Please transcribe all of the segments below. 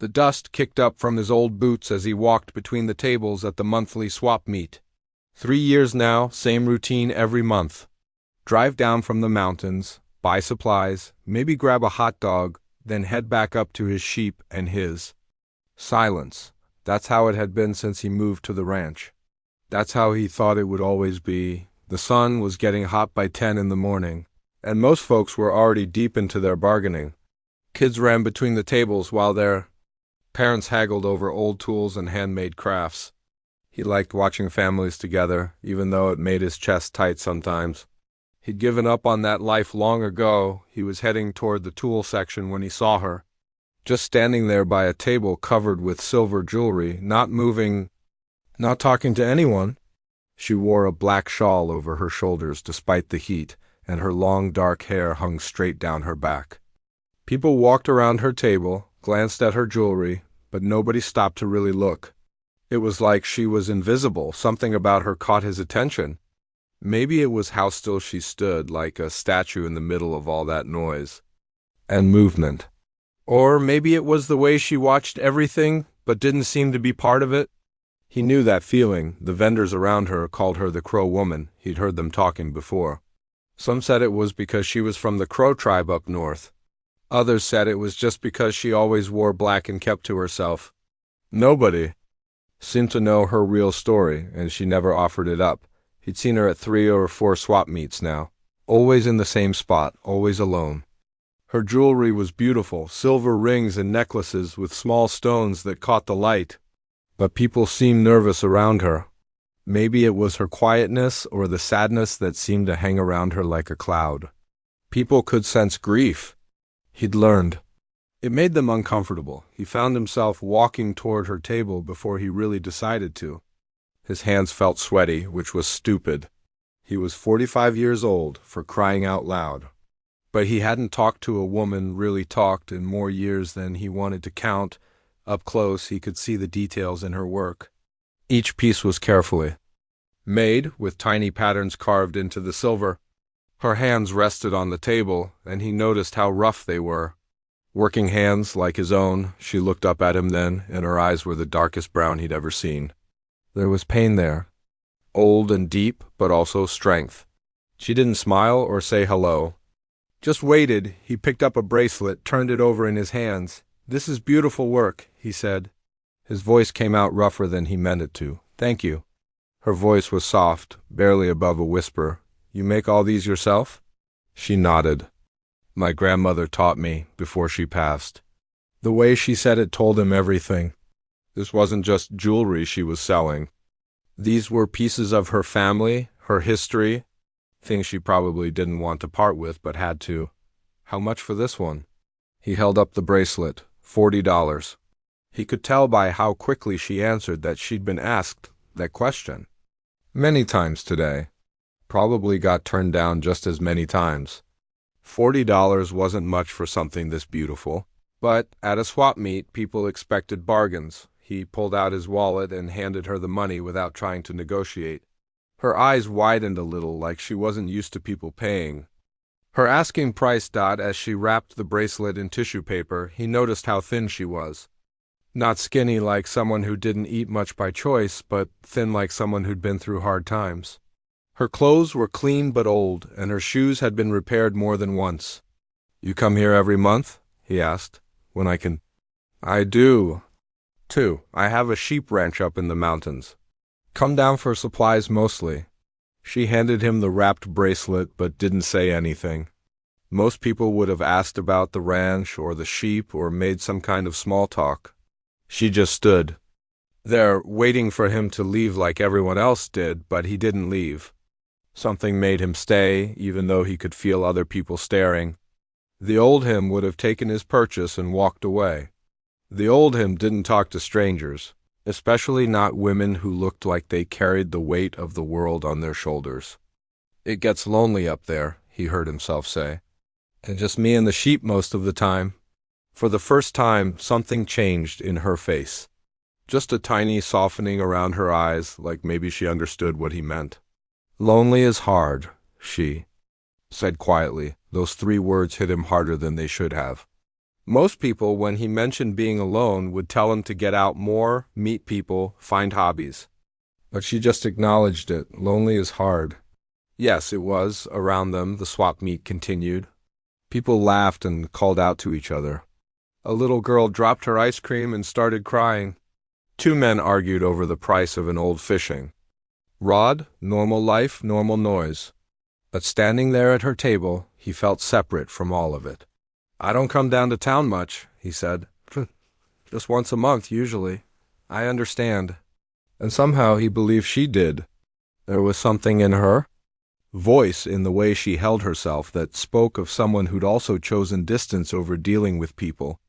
The dust kicked up from his old boots as he walked between the tables at the monthly swap meet. 3 years now, same routine every month. Drive down from the mountains, buy supplies, maybe grab a hot dog, then head back up to his sheep and his. Silence. That's how it had been since he moved to the ranch. That's how he thought it would always be. The sun was getting hot by 10 in the morning, and most folks were already deep into their bargaining. Kids ran between the tables while their parents haggled over old tools and handmade crafts. He liked watching families together, even though it made his chest tight sometimes. He'd given up on that life long ago. He was heading toward the tool section when he saw her, just standing there by a table covered with silver jewelry, not moving, not talking to anyone. She wore a black shawl over her shoulders despite the heat, and her long dark hair hung straight down her back. People walked around her table, glanced at her jewelry, but nobody stopped to really look. It was like she was invisible. Something about her caught his attention. Maybe it was how still she stood, like a statue in the middle of all that noise and movement. Or maybe it was the way she watched everything, but didn't seem to be part of it. He knew that feeling. The vendors around her called her the Crow Woman. He'd heard them talking before. Some said it was because she was from the Crow tribe up north. Others said it was just because she always wore black and kept to herself. Nobody seemed to know her real story, and she never offered it up. He'd seen her at 3 or 4 swap meets now, always in the same spot, always alone. Her jewelry was beautiful, silver rings and necklaces with small stones that caught the light. But people seemed nervous around her. Maybe it was her quietness or the sadness that seemed to hang around her like a cloud. People could sense grief. He'd learned. It made them uncomfortable. He found himself walking toward her table before he really decided to. His hands felt sweaty, which was stupid. He was 45 years old, for crying out loud. But he hadn't talked to a woman, really talked, in more years than he wanted to count. Up close, he could see the details in her work. Each piece was carefully made, with tiny patterns carved into the silver. Her hands rested on the table, and he noticed how rough they were. Working hands like his own. She looked up at him then, and her eyes were the darkest brown he'd ever seen. There was pain there, old and deep, but also strength. She didn't smile or say hello. Just waited. He picked up a bracelet, turned it over in his hands. "This is beautiful work," he said. His voice came out rougher than he meant it to. "Thank you." Her voice was soft, barely above a whisper. "You make all these yourself?" She nodded. "My grandmother taught me before she passed." The way she said it told him everything. This wasn't just jewelry she was selling. These were pieces of her family, her history, things she probably didn't want to part with but had to. How much for this one? He held up the bracelet. $40. He could tell by how quickly she answered that she'd been asked that question many times today. Probably got turned down just as many times. $40 wasn't much for something this beautiful. But at a swap meet, people expected bargains. He pulled out his wallet and handed her the money without trying to negotiate. Her eyes widened a little, like she wasn't used to people paying. Her asking price as she wrapped the bracelet in tissue paper. He noticed how thin she was. Not skinny like someone who didn't eat much by choice, but thin like someone who'd been through hard times. Her clothes were clean but old, and her shoes had been repaired more than once. "You come here every month?" he asked. "When I can—" "I do, too. I have a sheep ranch up in the mountains. Come down for supplies mostly." She handed him the wrapped bracelet but didn't say anything. Most people would have asked about the ranch or the sheep or made some kind of small talk. She just stood there, waiting for him to leave like everyone else did, but he didn't leave. Something made him stay, even though he could feel other people staring. The old him would have taken his purchase and walked away. The old him didn't talk to strangers, especially not women who looked like they carried the weight of the world on their shoulders. "It gets lonely up there," he heard himself say. "And just me and the sheep most of the time." For the first time, something changed in her face. Just a tiny softening around her eyes, like maybe she understood what he meant. "Lonely is hard," she said quietly. Those 3 words hit him harder than they should have. Most people, when he mentioned being alone, would tell him to get out more, meet people, find hobbies. But she just acknowledged it. Lonely is hard. Yes, it was, around them, the swap meet continued. People laughed and called out to each other. A little girl dropped her ice cream and started crying. Two men argued over the price of an old fishing rod, normal life, normal noise. But standing there at her table, he felt separate from all of it. "I don't come down to town much," he said. "Just once a month, usually. I understand." And somehow he believed she did. There was something in her voice, in the way she held herself, that spoke of someone who'd also chosen distance over dealing with people.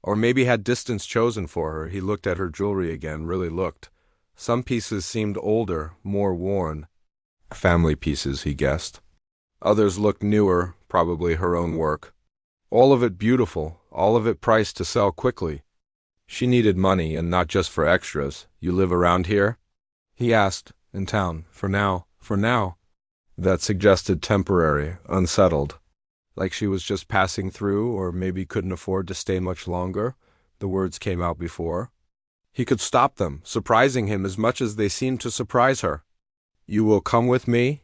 Or maybe had distance chosen for her. He looked at her jewelry again, really looked. Some pieces seemed older, more worn. Family pieces, he guessed. Others looked newer, probably her own work. All of it beautiful, all of it priced to sell quickly. She needed money, and not just for extras. "You live around here?" he asked. "In town. For now." For now. That suggested temporary, unsettled. Like she was just passing through, or maybe couldn't afford to stay much longer. The words came out before. He could stop them, surprising him as much as they seemed to surprise her. "You will come with me?"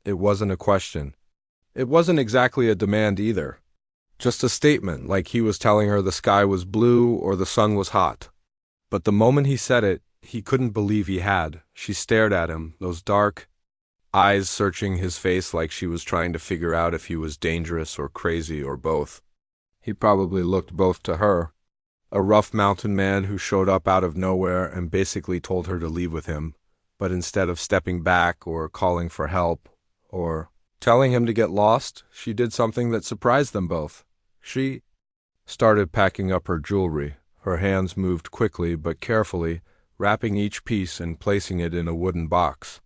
It wasn't a question. It wasn't exactly a demand either. Just a statement, like he was telling her the sky was blue or the sun was hot. But the moment he said it, he couldn't believe he had. She stared at him, those dark eyes searching his face like she was trying to figure out if he was dangerous or crazy or both. He probably looked both to her. A rough mountain man who showed up out of nowhere and basically told her to leave with him, but instead of stepping back or calling for help or telling him to get lost, she did something that surprised them both. She started packing up her jewelry. Her hands moved quickly but carefully, wrapping each piece and placing it in a wooden box.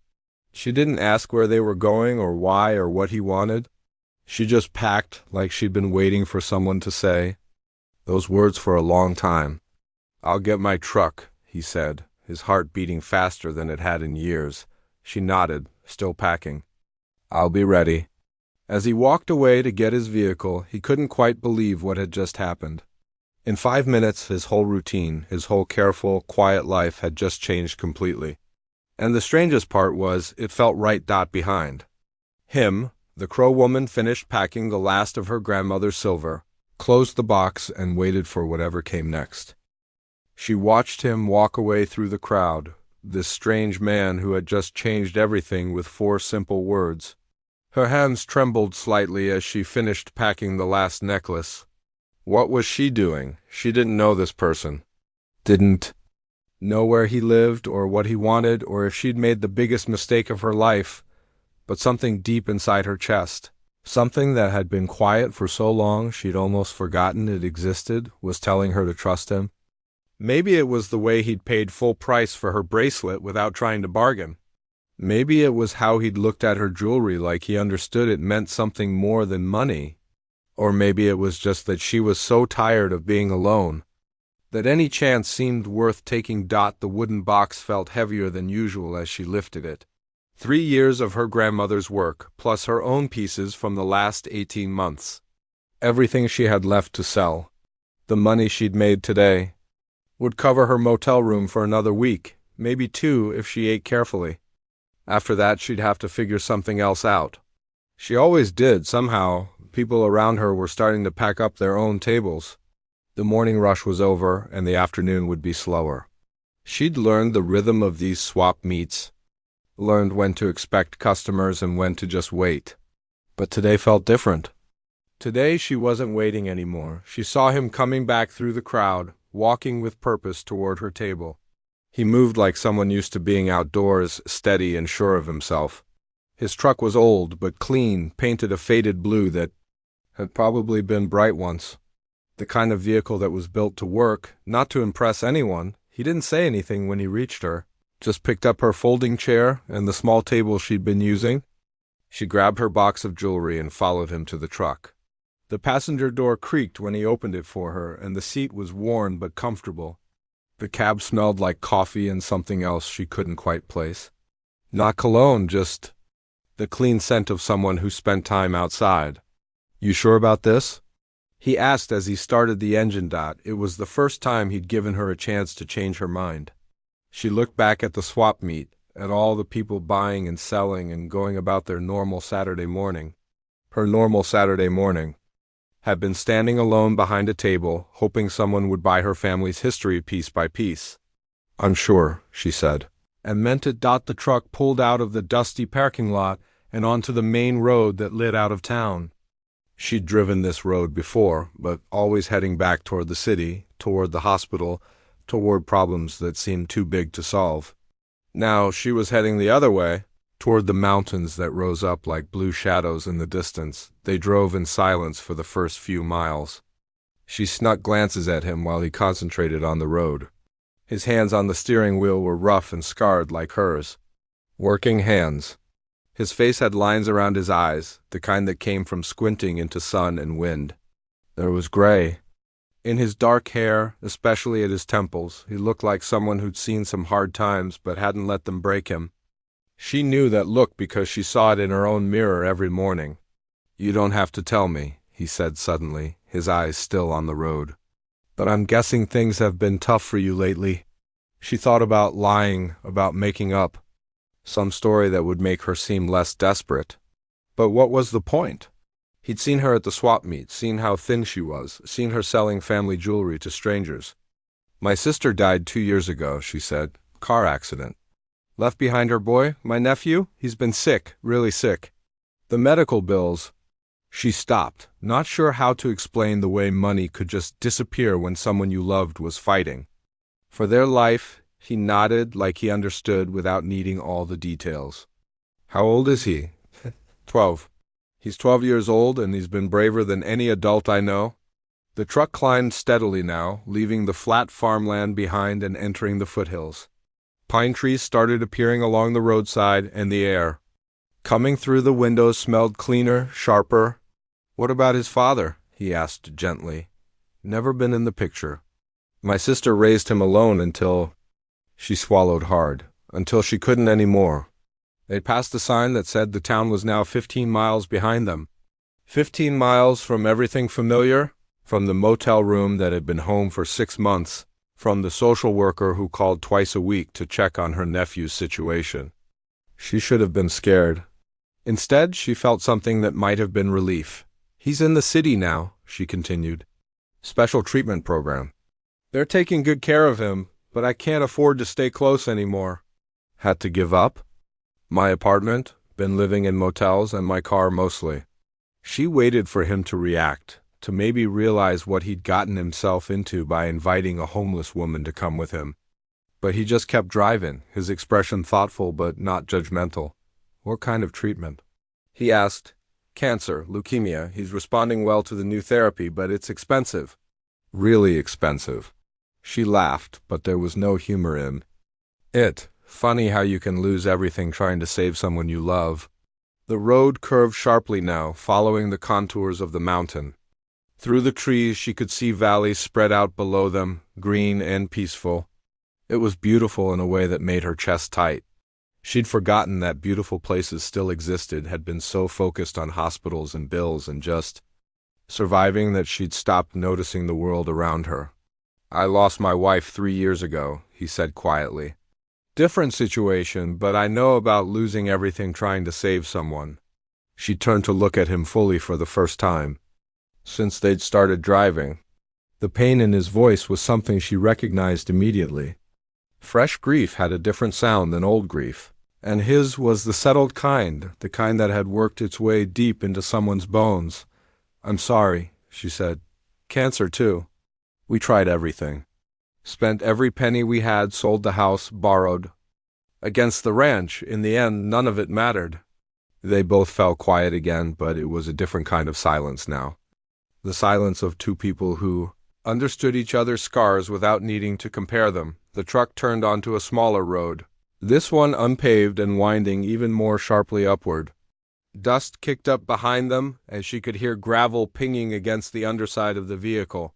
She didn't ask where they were going or why or what he wanted. She just packed like she'd been waiting for someone to say those words for a long time. "I'll get my truck," he said, his heart beating faster than it had in years. She nodded, still packing. "I'll be ready." As he walked away to get his vehicle, he couldn't quite believe what had just happened. In 5 minutes, his whole routine, his whole careful, quiet life had just changed completely. And the strangest part was, it felt right behind him. The Crow woman finished packing the last of her grandmother's silver, closed the box, and waited for whatever came next. She watched him walk away through the crowd, this strange man who had just changed everything with 4 simple words. Her hands trembled slightly as she finished packing the last necklace. What was she doing? She didn't know this person. Didn't know where he lived or what he wanted or if she'd made the biggest mistake of her life. But something deep inside her chest, something that had been quiet for so long she'd almost forgotten it existed, was telling her to trust him. Maybe it was the way he'd paid full price for her bracelet without trying to bargain. Maybe it was how he'd looked at her jewelry like he understood it meant something more than money. Or maybe it was just that she was so tired of being alone that any chance seemed worth taking. The wooden box felt heavier than usual as she lifted it. 3 years of her grandmother's work, plus her own pieces from the last 18 months. Everything she had left to sell. The money she'd made today would cover her motel room for another week, maybe 2 if she ate carefully. After that, she'd have to figure something else out. She always did, somehow. People around her were starting to pack up their own tables. The morning rush was over, and the afternoon would be slower. She'd learned the rhythm of these swap meets, learned when to expect customers and when to just wait. But today felt different. Today she wasn't waiting anymore. She saw him coming back through the crowd, walking with purpose toward her table. He moved like someone used to being outdoors, steady and sure of himself. His truck was old but clean, painted a faded blue that had probably been bright once. The kind of vehicle that was built to work, not to impress anyone. He didn't say anything when he reached her, just picked up her folding chair and the small table she'd been using. She grabbed her box of jewelry and followed him to the truck. The passenger door creaked when he opened it for her, and the seat was worn but comfortable. The cab smelled like coffee and something else she couldn't quite place. Not cologne, just the clean scent of someone who spent time outside. "You sure about this?" He asked as he started the engine. It was the first time he'd given her a chance to change her mind. She looked back at the swap meet, at all the people buying and selling and going about their normal Saturday morning. Her normal Saturday morning had been standing alone behind a table, hoping someone would buy her family's history piece by piece. "I'm sure," she said, and meant it. The truck pulled out of the dusty parking lot and onto the main road that led out of town. She'd driven this road before, but always heading back toward the city, toward the hospital, toward problems that seemed too big to solve. Now she was heading the other way, toward the mountains that rose up like blue shadows in the distance. They drove in silence for the first few miles. She snuck glances at him while he concentrated on the road. His hands on the steering wheel were rough and scarred like hers. Working hands. His face had lines around his eyes, the kind that came from squinting into sun and wind. There was gray in his dark hair, especially at his temples. He looked like someone who'd seen some hard times but hadn't let them break him. She knew that look because she saw it in her own mirror every morning. "You don't have to tell me," he said suddenly, his eyes still on the road. "But I'm guessing things have been tough for you lately." She thought about lying, about making up. Some story that would make her seem less desperate. But what was the point? He'd seen her at the swap meet, seen how thin she was, seen her selling family jewelry to strangers. "My sister died 2 years ago," she said. "Car accident. Left behind her boy, my nephew. He's been sick, really sick. The medical bills." She stopped, not sure how to explain the way money could just disappear when someone you loved was fighting. For their life, he nodded like he understood without needing all the details. "How old is he?" 12. "He's 12 years old, and he's been braver than any adult I know." The truck climbed steadily now, leaving the flat farmland behind and entering the foothills. Pine trees started appearing along the roadside, and the air, coming through the windows, smelled cleaner, sharper. "What about his father?" he asked gently. "Never been in the picture. My sister raised him alone until—" She swallowed hard. "Until she couldn't any more." They passed a sign that said the town was now 15 miles behind them. 15 miles from everything familiar, from the motel room that had been home for 6 months, from the social worker who called twice a week to check on her nephew's situation. She should have been scared. Instead, she felt something that might have been relief. "He's in the city now," she continued. "Special treatment program. They're taking good care of him, but I can't afford to stay close anymore." "Had to give up?" "My apartment, been living in motels, and my car mostly." She waited for him to react, to maybe realize what he'd gotten himself into by inviting a homeless woman to come with him. But he just kept driving, his expression thoughtful but not judgmental. "What kind of treatment?" he asked. "Cancer, leukemia. He's responding well to the new therapy, but it's expensive." "Really expensive." She laughed, but there was no humor in it. "Funny how you can lose everything trying to save someone you love." The road curved sharply now, following the contours of the mountain. Through the trees she could see valleys spread out below them, green and peaceful. It was beautiful in a way that made her chest tight. She'd forgotten that beautiful places still existed, had been so focused on hospitals and bills and just surviving that she'd stopped noticing the world around her. "I lost my wife 3 years ago," he said quietly. "Different situation, but I know about losing everything trying to save someone." She turned to look at him fully for the first time since they'd started driving. The pain in his voice was something she recognized immediately. Fresh grief had a different sound than old grief, and his was the settled kind, the kind that had worked its way deep into someone's bones. "I'm sorry," she said. "Cancer, too. We tried everything. Spent every penny we had, sold the house, borrowed. Against the ranch, in the end, none of it mattered." They both fell quiet again, but it was a different kind of silence now. The silence of two people who understood each other's scars without needing to compare them. The truck turned onto a smaller road, this one unpaved and winding even more sharply upward. Dust kicked up behind them, and she could hear gravel pinging against the underside of the vehicle.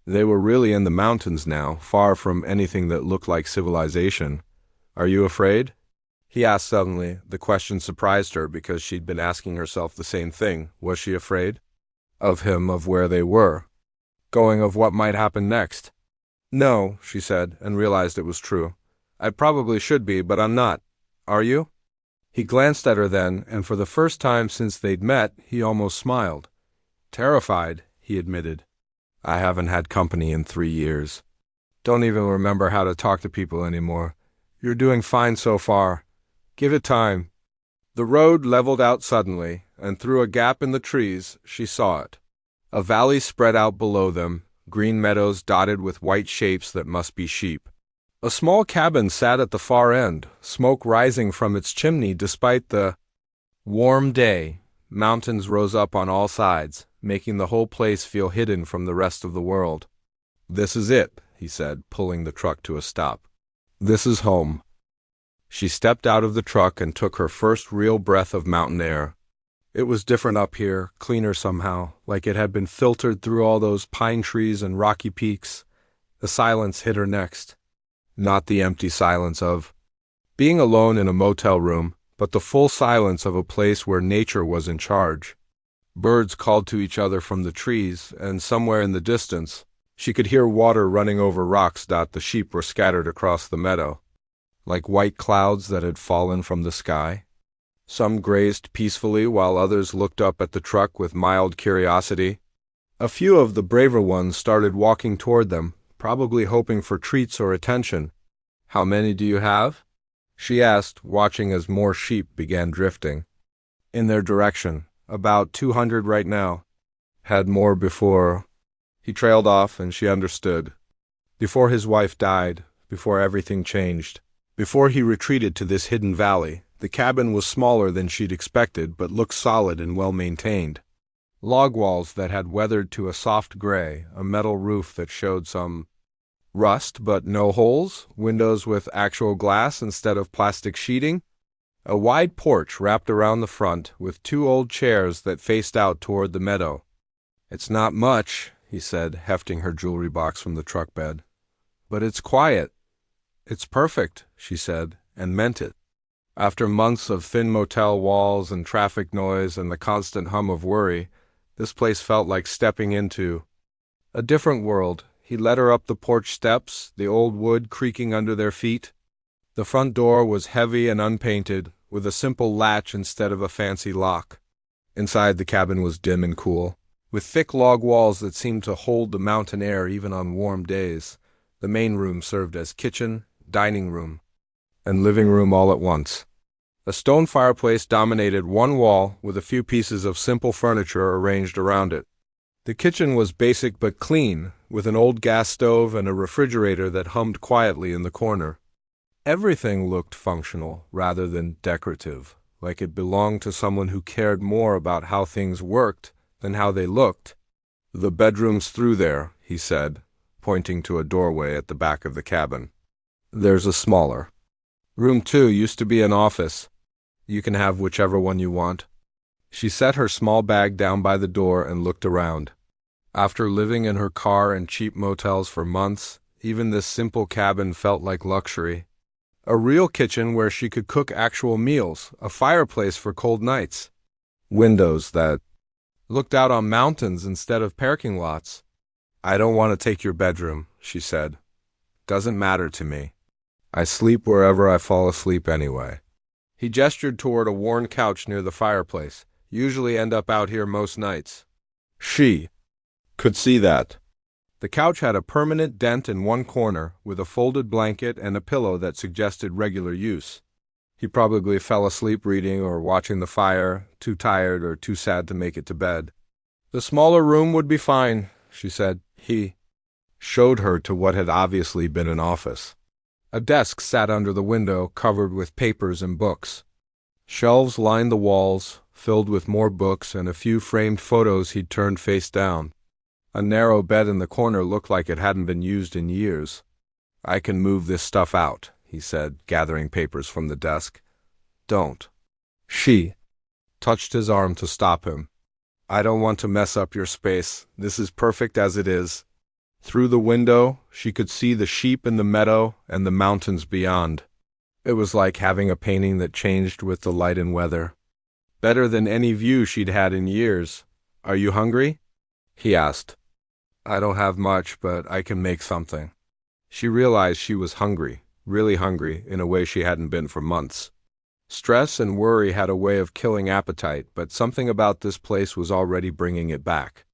They were really in the mountains now, far from anything that looked like civilization. "Are you afraid?" he asked suddenly. The question surprised her because she'd been asking herself the same thing. Was she afraid? Of him, of where they were. Going of what might happen next. No, she said, and realized it was true. I probably should be, but I'm not. Are you? He glanced at her then, and for the first time since they'd met, he almost smiled. Terrified, he admitted. I haven't had company in 3 years. Don't even remember how to talk to people anymore. You're doing fine so far. Give it time. The road leveled out suddenly, and through a gap in the trees, she saw it. A valley spread out below them, green meadows dotted with white shapes that must be sheep. A small cabin sat at the far end, smoke rising from its chimney despite the warm day. Mountains rose up on all sides, making the whole place feel hidden from the rest of the world. This is it, he said, pulling the truck to a stop. This is home. She stepped out of the truck and took her first real breath of mountain air. It was different up here, cleaner somehow, like it had been filtered through all those pine trees and rocky peaks. The silence hit her next. Not the empty silence of being alone in a motel room, but the full silence of a place where nature was in charge. Birds called to each other from the trees, and somewhere in the distance, she could hear water running over rocks. The sheep were scattered across the meadow, like white clouds that had fallen from the sky. Some grazed peacefully while others looked up at the truck with mild curiosity. A few of the braver ones started walking toward them, probably hoping for treats or attention. How many do you have? She asked, watching as more sheep began drifting in their direction. About 200 right now. Had more before. He trailed off, and she understood. Before his wife died, before everything changed, before he retreated to this hidden valley, the cabin was smaller than she'd expected, but looked solid and well-maintained. Log walls that had weathered to a soft gray, a metal roof that showed some rust but no holes, windows with actual glass instead of plastic sheeting. A wide porch wrapped around the front with 2 old chairs that faced out toward the meadow. It's not much, he said, hefting her jewelry box from the truck bed. But it's quiet. It's perfect, she said, and meant it. After months of thin motel walls and traffic noise and the constant hum of worry, this place felt like stepping into a different world. He led her up the porch steps, the old wood creaking under their feet. The front door was heavy and unpainted, with a simple latch instead of a fancy lock. Inside, the cabin was dim and cool, with thick log walls that seemed to hold the mountain air even on warm days. The main room served as kitchen, dining room, and living room all at once. A stone fireplace dominated one wall with a few pieces of simple furniture arranged around it. The kitchen was basic but clean, with an old gas stove and a refrigerator that hummed quietly in the corner. Everything looked functional rather than decorative, like it belonged to someone who cared more about how things worked than how they looked. The bedroom's through there, he said, pointing to a doorway at the back of the cabin. There's a smaller. Room 2 used to be an office. You can have whichever one you want. She set her small bag down by the door and looked around. After living in her car and cheap motels for months, even this simple cabin felt like luxury. A real kitchen where she could cook actual meals, a fireplace for cold nights. Windows that looked out on mountains instead of parking lots. I don't want to take your bedroom, she said. Doesn't matter to me. I sleep wherever I fall asleep anyway. He gestured toward a worn couch near the fireplace. Usually end up out here most nights. She could see that. The couch had a permanent dent in one corner, with a folded blanket and a pillow that suggested regular use. He probably fell asleep reading or watching the fire, too tired or too sad to make it to bed. The smaller room would be fine, she said. He showed her to what had obviously been an office. A desk sat under the window, covered with papers and books. Shelves lined the walls, filled with more books and a few framed photos he'd turned face down. A narrow bed in the corner looked like it hadn't been used in years. I can move this stuff out, he said, gathering papers from the desk. Don't. She touched his arm to stop him. I don't want to mess up your space. This is perfect as it is. Through the window, she could see the sheep in the meadow and the mountains beyond. It was like having a painting that changed with the light and weather. Better than any view she'd had in years. Are you hungry? he asked. I don't have much, but I can make something. She realized she was hungry, really hungry, in a way she hadn't been for months. Stress and worry had a way of killing appetite, but something about this place was already bringing it back.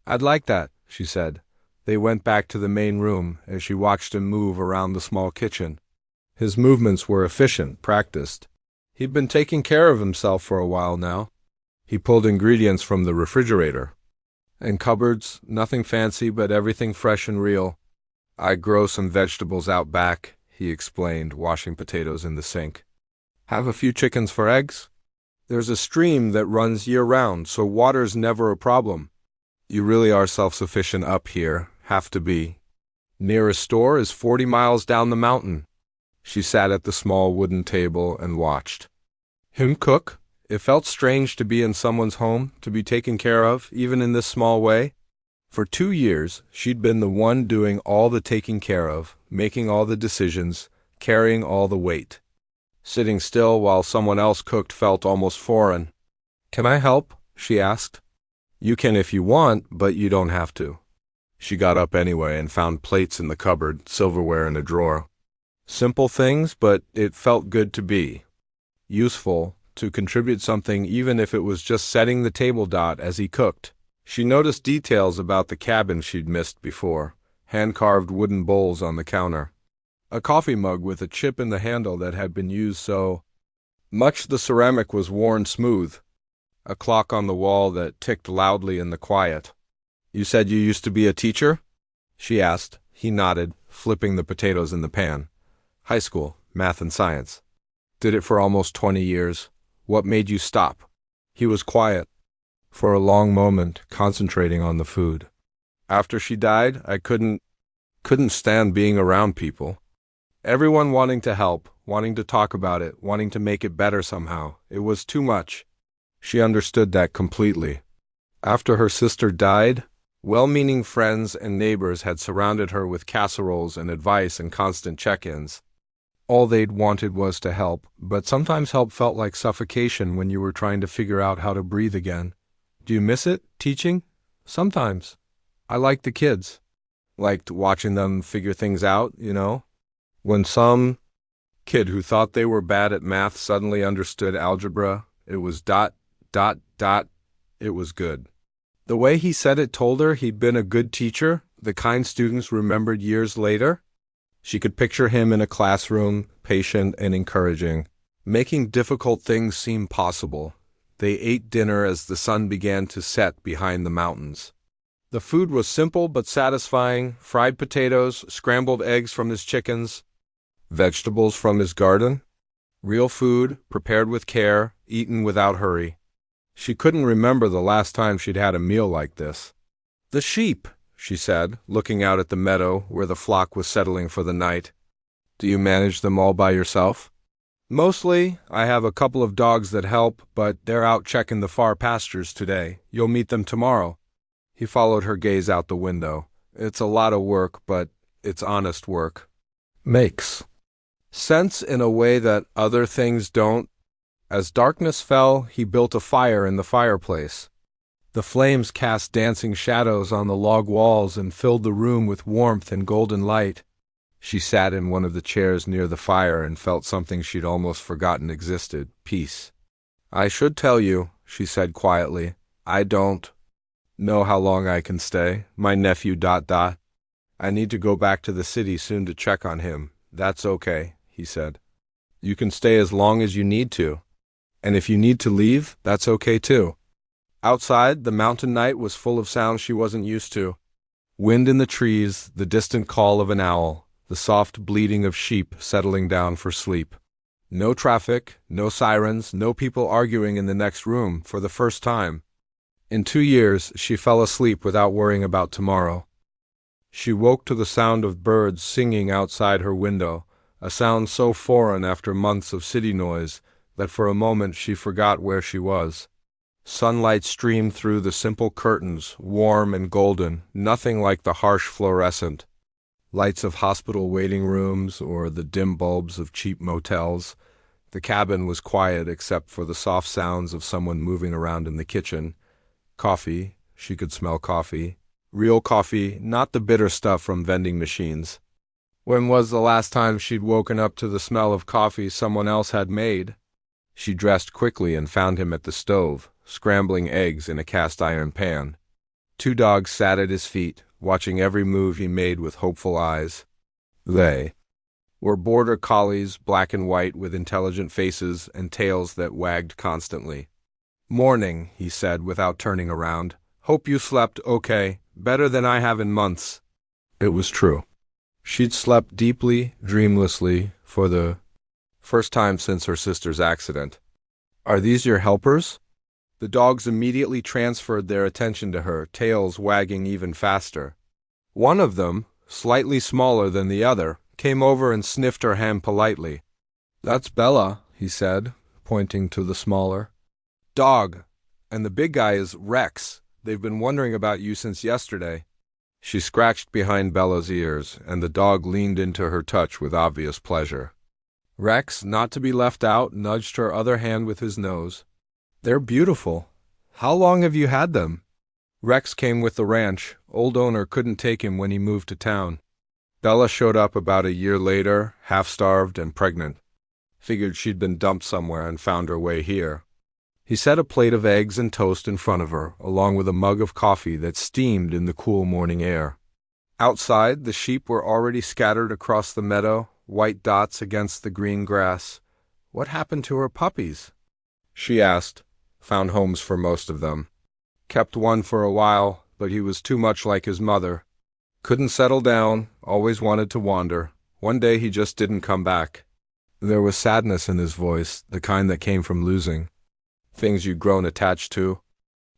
I'd like that, she said. They went back to the main room as she watched him move around the small kitchen. His movements were efficient, practiced. He'd been taking care of himself for a while now. He pulled ingredients from the refrigerator. And cupboards, nothing fancy, but everything fresh and real. I grow some vegetables out back, he explained, washing potatoes in the sink. Have a few chickens for eggs? There's a stream that runs year-round, so water's never a problem. You really are self-sufficient up here, have to be. Nearest store is 40 miles down the mountain. She sat at the small wooden table and watched him cook. It felt strange to be in someone's home, to be taken care of, even in this small way. For 2 years, she'd been the one doing all the taking care of, making all the decisions, carrying all the weight. Sitting still while someone else cooked felt almost foreign. Can I help? She asked. You can if you want, but you don't have to. She got up anyway and found plates in the cupboard, silverware in a drawer. Simple things, but it felt good to be useful, to contribute something even if it was just setting the table dot as he cooked. She noticed details about the cabin she'd missed before, hand-carved wooden bowls on the counter, a coffee mug with a chip in the handle that had been used so much the ceramic was worn smooth, a clock on the wall that ticked loudly in the quiet. You said you used to be a teacher? She asked. He nodded, flipping the potatoes in the pan. High school, math and science. Did it for almost 20 years. What made you stop? He was quiet for a long moment, concentrating on the food. After she died, I couldn't stand being around people. Everyone wanting to help, wanting to talk about it, wanting to make it better somehow. It was too much. She understood that completely. After her sister died, well-meaning friends and neighbors had surrounded her with casseroles and advice and constant check-ins. All they'd wanted was to help, but sometimes help felt like suffocation when you were trying to figure out how to breathe again. Do you miss it, teaching? Sometimes. I liked the kids. Liked watching them figure things out, you know? When some kid who thought they were bad at math suddenly understood algebra, it was ... it was good. The way he said it told her he'd been a good teacher, the kind students remembered years later. She could picture him in a classroom, patient and encouraging, making difficult things seem possible. They ate dinner as the sun began to set behind the mountains. The food was simple but satisfying: fried potatoes, scrambled eggs from his chickens, vegetables from his garden. Real food, prepared with care, eaten without hurry. She couldn't remember the last time she'd had a meal like this. The sheep, she said, looking out at the meadow where the flock was settling for the night. Do you manage them all by yourself? Mostly. I have a couple of dogs that help, but they're out checking the far pastures today. You'll meet them tomorrow. He followed her gaze out the window. It's a lot of work, but it's honest work. Makes sense in a way that other things don't. As darkness fell, he built a fire in the fireplace. The flames cast dancing shadows on the log walls and filled the room with warmth and golden light. She sat in one of the chairs near the fire and felt something she'd almost forgotten existed: peace. I should tell you, she said quietly, I don't know how long I can stay. My nephew ... I need to go back to the city soon to check on him. That's okay, he said. You can stay as long as you need to. And if you need to leave, that's okay too. Outside, the mountain night was full of sounds she wasn't used to. Wind in the trees, the distant call of an owl, the soft bleating of sheep settling down for sleep. No traffic, no sirens, no people arguing in the next room for the first time. In 2 years, she fell asleep without worrying about tomorrow. She woke to the sound of birds singing outside her window, a sound so foreign after months of city noise that for a moment she forgot where she was. Sunlight streamed through the simple curtains, warm and golden, nothing like the harsh fluorescent lights of hospital waiting rooms or the dim bulbs of cheap motels. The cabin was quiet except for the soft sounds of someone moving around in the kitchen. Coffee, She could smell coffee. Real coffee, not the bitter stuff from vending machines. When was the last time she'd woken up to the smell of coffee someone else had made? She dressed quickly and found him at the stove, scrambling eggs in a cast-iron pan. 2 dogs sat at his feet, watching every move he made with hopeful eyes. They were border collies, black and white, with intelligent faces and tails that wagged constantly. "Morning," he said without turning around. "Hope you slept okay, better than I have in months." It was true. She'd slept deeply, dreamlessly, for the first time since her sister's accident. "Are these your helpers?" The dogs immediately transferred their attention to her, tails wagging even faster. One of them, slightly smaller than the other, came over and sniffed her hand politely. "That's Bella," he said, pointing to the smaller dog. "And the big guy is Rex. They've been wondering about you since yesterday." She scratched behind Bella's ears, and the dog leaned into her touch with obvious pleasure. Rex, not to be left out, nudged her other hand with his nose. "They're beautiful. How long have you had them?" Rex came with the ranch. Old owner couldn't take him when he moved to town. Bella showed up about a year later, half-starved and pregnant. Figured she'd been dumped somewhere and found her way here. He set a plate of eggs and toast in front of her, along with a mug of coffee that steamed in the cool morning air. Outside, the sheep were already scattered across the meadow, white dots against the green grass. "What happened to her puppies?" she asked. "Found homes for most of them. Kept one for a while, but he was too much like his mother. Couldn't settle down, always wanted to wander. One day he just didn't come back." There was sadness in his voice, the kind that came from losing things you'd grown attached to.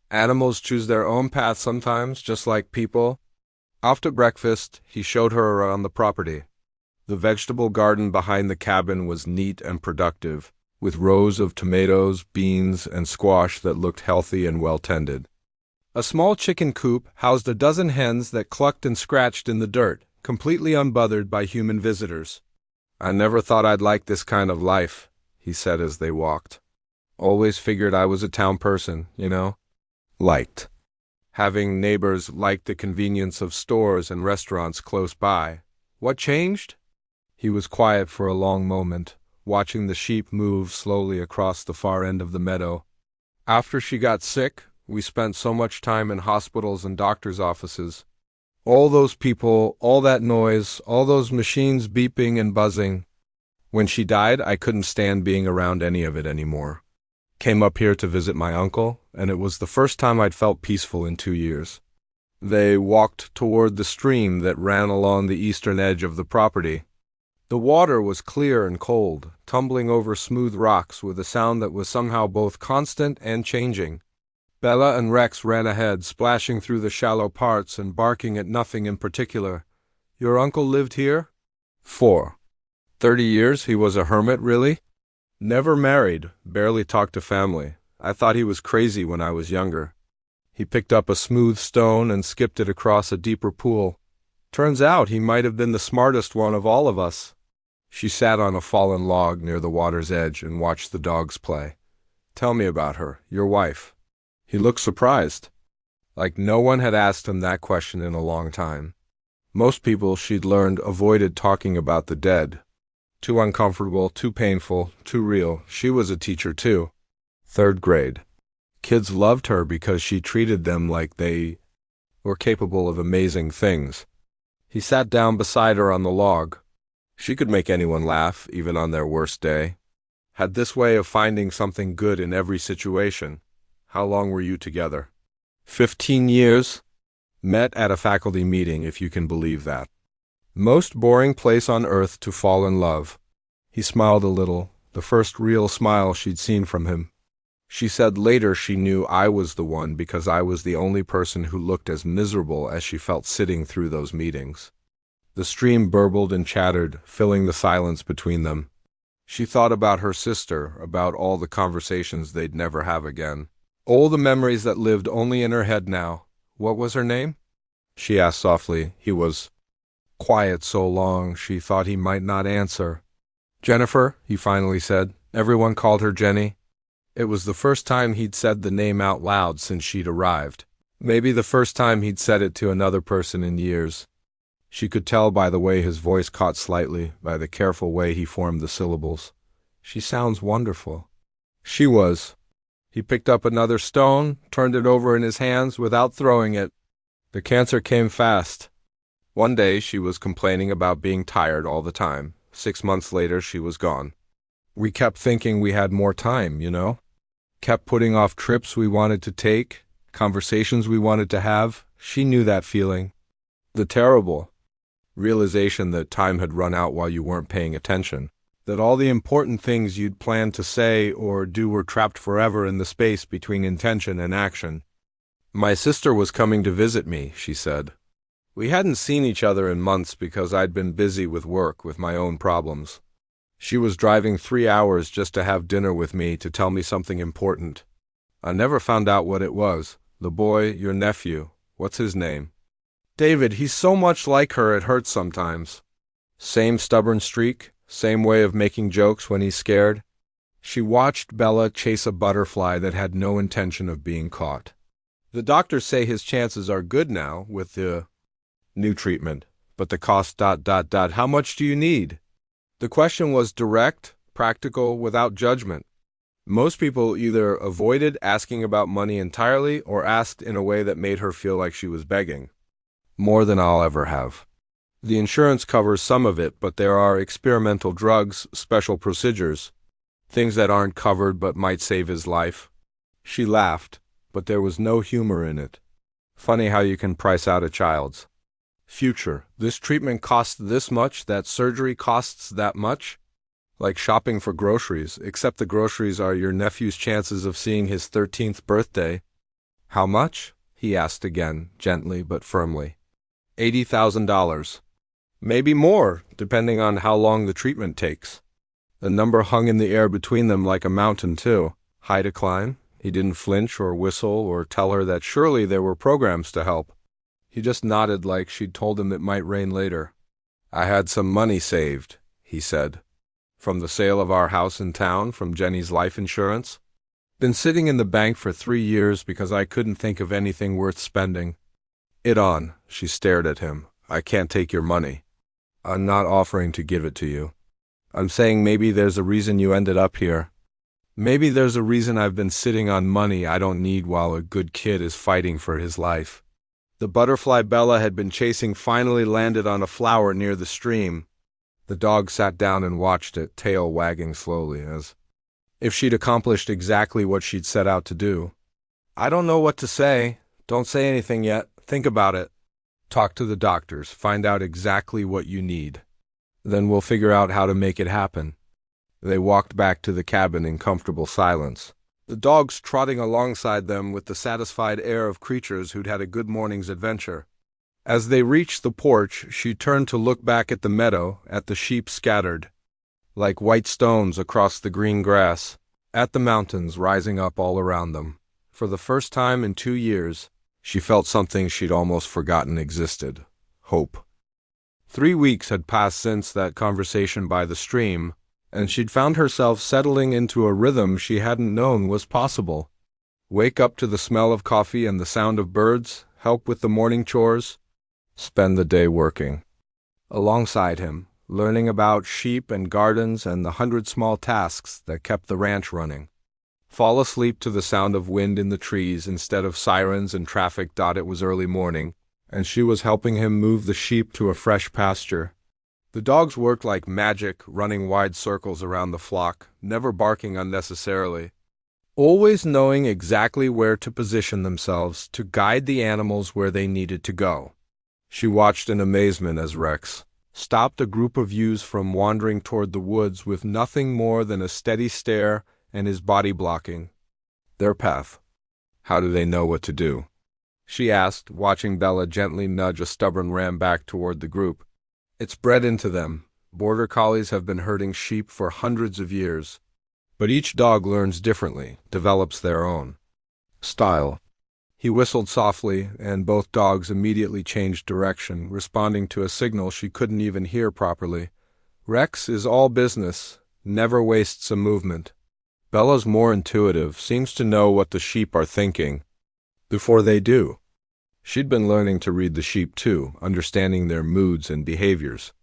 "Animals choose their own path sometimes, just like people." After breakfast, he showed her around the property. The vegetable garden behind the cabin was neat and productive, with rows of tomatoes, beans, and squash that looked healthy and well-tended. A small chicken coop housed a dozen hens that clucked and scratched in the dirt, completely unbothered by human visitors. "I never thought I'd like this kind of life," he said as they walked. "Always figured I was a town person, you know. Liked having neighbors, liked the convenience of stores and restaurants close by. What changed?" He was quiet for a long moment, watching the sheep move slowly across the far end of the meadow. "After she got sick, we spent so much time in hospitals and doctors' offices. All those people, all that noise, all those machines beeping and buzzing. When she died, I couldn't stand being around any of it anymore. Came up here to visit my uncle, and it was the first time I'd felt peaceful in 2 years." They walked toward the stream that ran along the eastern edge of the property. The water was clear and cold, tumbling over smooth rocks with a sound that was somehow both constant and changing. Bella and Rex ran ahead, splashing through the shallow parts and barking at nothing in particular. "Your uncle lived here?" "For 30 years. He was a hermit, really. Never married, barely talked to family. I thought he was crazy when I was younger." He picked up a smooth stone and skipped it across a deeper pool. "Turns out he might have been the smartest one of all of us." She sat on a fallen log near the water's edge and watched the dogs play. "Tell me about her, your wife." He looked surprised, like no one had asked him that question in a long time. Most people, she'd learned, avoided talking about the dead. Too uncomfortable, too painful, too real. She was a teacher too. 3rd grade. Kids loved her because she treated them like they were capable of amazing things. He sat down beside her on the log. She could make anyone laugh, even on their worst day. Had this way of finding something good in every situation. "How long were you together?" 15 years. Met at a faculty meeting, if you can believe that. Most boring place on earth to fall in love. He smiled a little, the first real smile she'd seen from him. She said later she knew I was the one because I was the only person who looked as miserable as she felt sitting through those meetings. The stream burbled and chattered, filling the silence between them. She thought about her sister, about all the conversations they'd never have again. All the memories that lived only in her head now. "What was her name?" she asked softly. He was quiet so long she thought he might not answer. "Jennifer," he finally said. Everyone called her Jenny. It was the first time he'd said the name out loud since she'd arrived. Maybe the first time he'd said it to another person in years. She could tell by the way his voice caught slightly, by the careful way he formed the syllables. She sounds wonderful. She was. He picked up another stone, turned it over in his hands without throwing it. The cancer came fast. One day she was complaining about being tired all the time. 6 months later she was gone. We kept thinking we had more time, you know? Kept putting off trips we wanted to take, conversations we wanted to have. She knew that feeling. The terrible realization that time had run out while you weren't paying attention. That all the important things you'd planned to say or do were trapped forever in the space between intention and action. My sister was coming to visit me, she said. We hadn't seen each other in months because I'd been busy with work, with my own problems. She was driving 3 hours just to have dinner with me to tell me something important. I never found out what it was. The boy, your nephew, what's his name? David, he's so much like her it hurts sometimes. Same stubborn streak, same way of making jokes when he's scared. She watched Bella chase a butterfly that had no intention of being caught. The doctors say his chances are good now with the new treatment, but the cost ... How much do you need? The question was direct, practical, without judgment. Most people either avoided asking about money entirely or asked in a way that made her feel like she was begging. More than I'll ever have. The insurance covers some of it, but there are experimental drugs, special procedures, things that aren't covered but might save his life. She laughed, but there was no humor in it. Funny how you can price out a child's future. This treatment costs this much, that surgery costs that much. Like shopping for groceries, except the groceries are your nephew's chances of seeing his 13th birthday. How much? He asked again, gently but firmly. $80,000. Maybe more, depending on how long the treatment takes. The number hung in the air between them like a mountain, too. High to climb. He didn't flinch or whistle or tell her that surely there were programs to help. He just nodded like she'd told him it might rain later. I had some money saved, he said. From the sale of our house in town, from Jenny's life insurance. Been sitting in the bank for 3 years because I couldn't think of anything worth spending. It on, she stared at him. I can't take your money. I'm not offering to give it to you. I'm saying maybe there's a reason you ended up here. Maybe there's a reason I've been sitting on money I don't need while a good kid is fighting for his life. The butterfly Bella had been chasing finally landed on a flower near the stream. The dog sat down and watched it, tail wagging slowly, as if she'd accomplished exactly what she'd set out to do. I don't know what to say. Don't say anything yet. Think about it. Talk to the doctors. Find out exactly what you need. Then we'll figure out how to make it happen. They walked back to the cabin in comfortable silence, the dogs trotting alongside them with the satisfied air of creatures who'd had a good morning's adventure. As they reached the porch, she turned to look back at the meadow, at the sheep scattered, like white stones across the green grass, at the mountains rising up all around them. For the first time in 2 years, she felt something she'd almost forgotten existed: hope. 3 weeks had passed since that conversation by the stream, and she'd found herself settling into a rhythm she hadn't known was possible. Wake up to the smell of coffee and the sound of birds, help with the morning chores, spend the day working. Alongside him, learning about sheep and gardens and the 100 small tasks that kept the ranch running. Fall asleep to the sound of wind in the trees instead of sirens and traffic. It was early morning, and she was helping him move the sheep to a fresh pasture. The dogs worked like magic, running wide circles around the flock, never barking unnecessarily, always knowing exactly where to position themselves to guide the animals where they needed to go. She watched in amazement as Rex stopped a group of ewes from wandering toward the woods with nothing more than a steady stare and his body blocking their path. How do they know what to do? She asked, watching Bella gently nudge a stubborn ram back toward the group. It's bred into them. Border collies have been herding sheep for hundreds of years. But each dog learns differently, develops their own style. He whistled softly, and both dogs immediately changed direction, responding to a signal she couldn't even hear properly. Rex is all business, never wastes a movement. Bella's more intuitive, seems to know what the sheep are thinking before they do. She'd been learning to read the sheep too, understanding their moods and behaviors.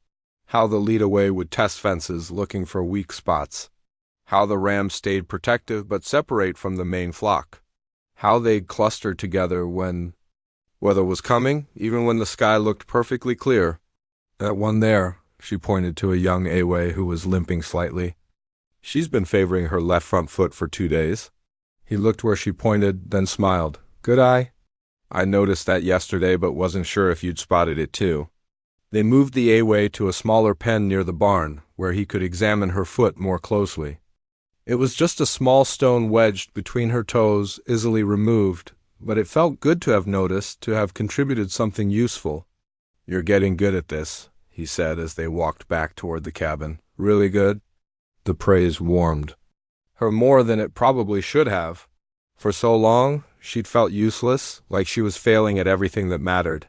How the lead-away would test fences looking for weak spots. How the rams stayed protective but separate from the main flock. How they'd cluster together when weather was coming, even when the sky looked perfectly clear. That one there, she pointed to a young Away who was limping slightly. She's been favoring her left front foot for 2 days. He looked where she pointed, then smiled. Good eye? I noticed that yesterday but wasn't sure if you'd spotted it too. They moved the Away to a smaller pen near the barn, where he could examine her foot more closely. It was just a small stone wedged between her toes, easily removed, but it felt good to have noticed, to have contributed something useful. You're getting good at this, he said as they walked back toward the cabin. Really good? The praise warmed her more than it probably should have. For so long, she'd felt useless, like she was failing at everything that mattered.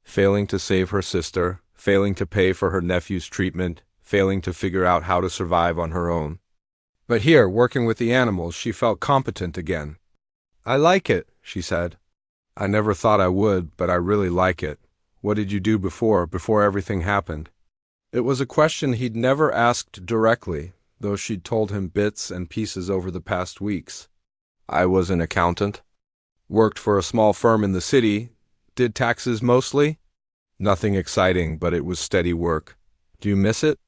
Failing to save her sister, failing to pay for her nephew's treatment, failing to figure out how to survive on her own. But here, working with the animals, she felt competent again. I like it, she said. I never thought I would, but I really like it. What did you do before everything happened? It was a question he'd never asked directly, though she'd told him bits and pieces over the past weeks. I was an accountant. Worked for a small firm in the city. Did taxes mostly. Nothing exciting, but it was steady work. Do you miss it?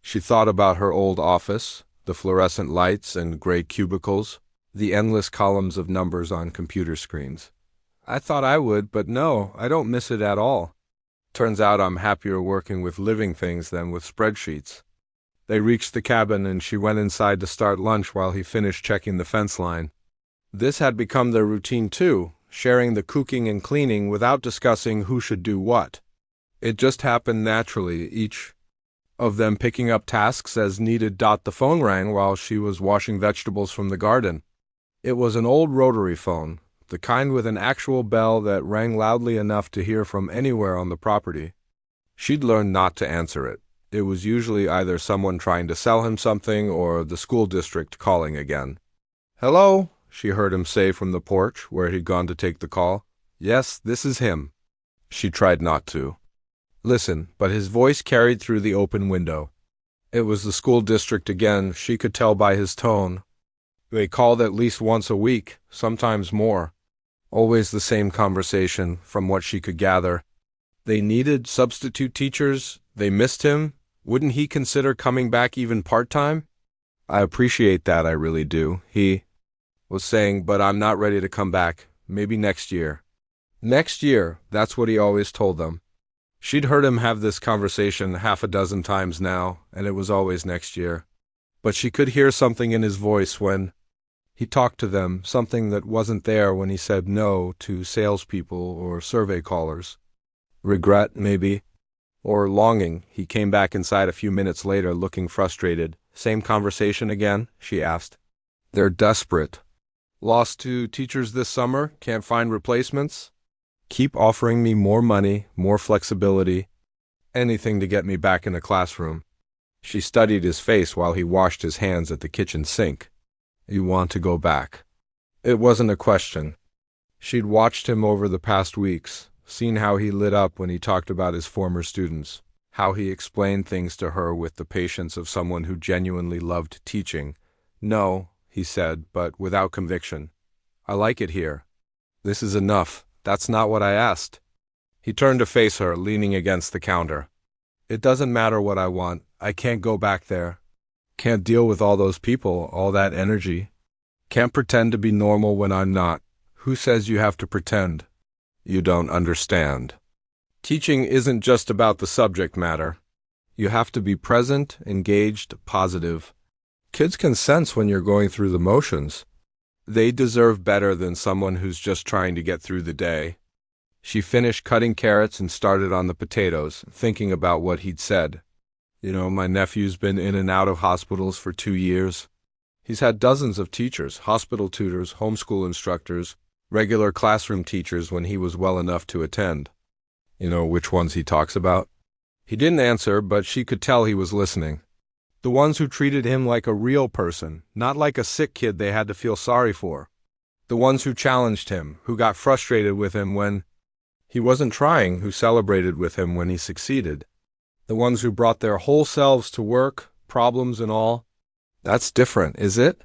She thought about her old office, the fluorescent lights and gray cubicles, the endless columns of numbers on computer screens. I thought I would, but no, I don't miss it at all. Turns out I'm happier working with living things than with spreadsheets. They reached the cabin and she went inside to start lunch while he finished checking the fence line. This had become their routine too, sharing the cooking and cleaning without discussing who should do what. It just happened naturally, each of them picking up tasks as needed. The phone rang while she was washing vegetables from the garden. It was an old rotary phone, the kind with an actual bell that rang loudly enough to hear from anywhere on the property. She'd learned not to answer it. It was usually either someone trying to sell him something or the school district calling again. Hello, she heard him say from the porch where he'd gone to take the call. Yes, this is him. She tried not to listen, but his voice carried through the open window. It was the school district again, she could tell by his tone. They called at least once a week, sometimes more. Always the same conversation, from what she could gather. They needed substitute teachers. They missed him. Wouldn't he consider coming back even part-time? I appreciate that, I really do, he was saying, but I'm not ready to come back. Maybe next year. Next year, that's what he always told them. She'd heard him have this conversation 6 times now, and it was always next year. But she could hear something in his voice when he talked to them, something that wasn't there when he said no to salespeople or survey callers. Regret, maybe. Or longing. He came back inside a few minutes later looking frustrated. Same conversation again? She asked. They're desperate. Lost 2 teachers this summer, can't find replacements. Keep offering me more money, more flexibility, anything to get me back in the classroom. She studied his face while he washed his hands at the kitchen sink. You want to go back? It wasn't a question. She'd watched him over the past weeks, seen how he lit up when he talked about his former students, how he explained things to her with the patience of someone who genuinely loved teaching. No, he said, but without conviction. I like it here. This is enough. That's not what I asked. He turned to face her, leaning against the counter. It doesn't matter what I want. I can't go back there. Can't deal with all those people, all that energy. Can't pretend to be normal when I'm not. Who says you have to pretend? You don't understand. Teaching isn't just about the subject matter. You have to be present, engaged, positive. Kids can sense when you're going through the motions. They deserve better than someone who's just trying to get through the day. She finished cutting carrots and started on the potatoes, thinking about what he'd said. You know, my nephew's been in and out of hospitals for 2 years. He's had dozens of teachers, hospital tutors, homeschool instructors, regular classroom teachers when he was well enough to attend. You know which ones he talks about? He didn't answer, but she could tell he was listening. The ones who treated him like a real person, not like a sick kid they had to feel sorry for. The ones who challenged him, who got frustrated with him when He wasn't trying who celebrated with him when he succeeded. The ones who brought their whole selves to work, problems and all. That's different, is it?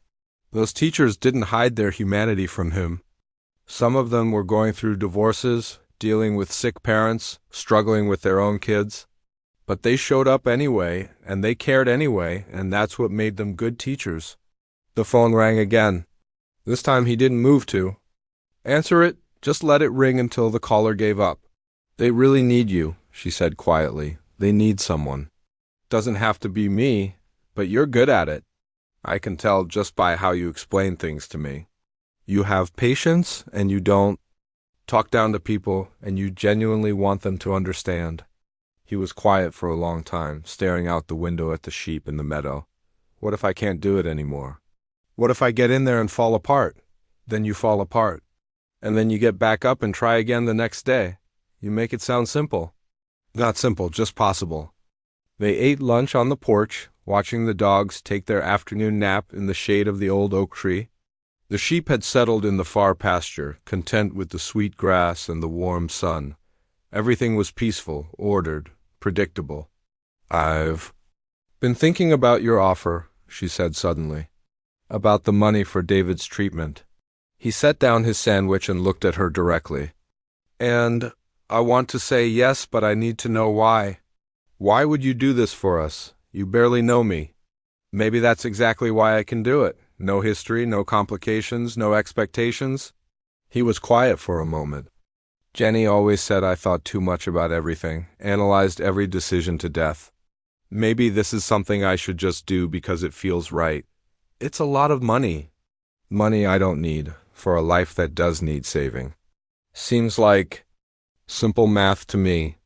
Those teachers didn't hide their humanity from him. Some of them were going through divorces, dealing with sick parents, struggling with their own kids. But they showed up anyway, and they cared anyway, and that's what made them good teachers. The phone rang again. This time he didn't move to answer it, just let it ring until the caller gave up. They really need you, she said quietly. They need someone. Doesn't have to be me, but you're good at it. I can tell just by how you explain things to me. You have patience, and you don't talk down to people, and you genuinely want them to understand. He was quiet for a long time, staring out the window at the sheep in the meadow. What if I can't do it anymore? What if I get in there and fall apart? Then you fall apart. And then you get back up and try again the next day. You make it sound simple. Not simple, just possible. They ate lunch on the porch, watching the dogs take their afternoon nap in the shade of the old oak tree. The sheep had settled in the far pasture, content with the sweet grass and the warm sun. Everything was peaceful, ordered, predictable. I've been thinking about your offer, she said suddenly. About the money for David's treatment. He set down his sandwich and looked at her directly. And I want to say yes, but I need to know why. Why would you do this for us? You barely know me. Maybe that's exactly why I can do it. No history, no complications, no expectations. He was quiet for a moment. Jenny always said I thought too much about everything, analyzed every decision to death. Maybe this is something I should just do because it feels right. It's a lot of money. Money I don't need, for a life that does need saving. Seems like simple math to me.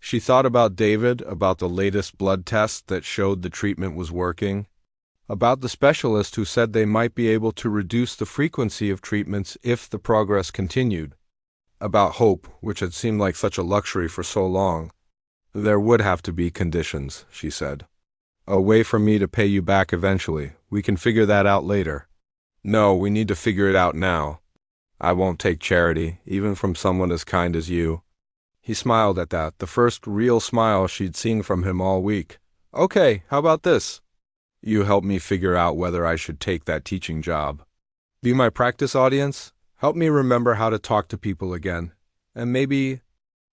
She thought about David, about the latest blood test that showed the treatment was working, about the specialist who said they might be able to reduce the frequency of treatments if the progress continued, about hope, which had seemed like such a luxury for so long. There would have to be conditions, she said. A way for me to pay you back eventually. We can figure that out later. No, we need to figure it out now. I won't take charity, even from someone as kind as you. He smiled at that, the first real smile she'd seen from him all week. Okay, how about this? You help me figure out whether I should take that teaching job. Be my practice audience. Help me remember how to talk to people again. And maybe...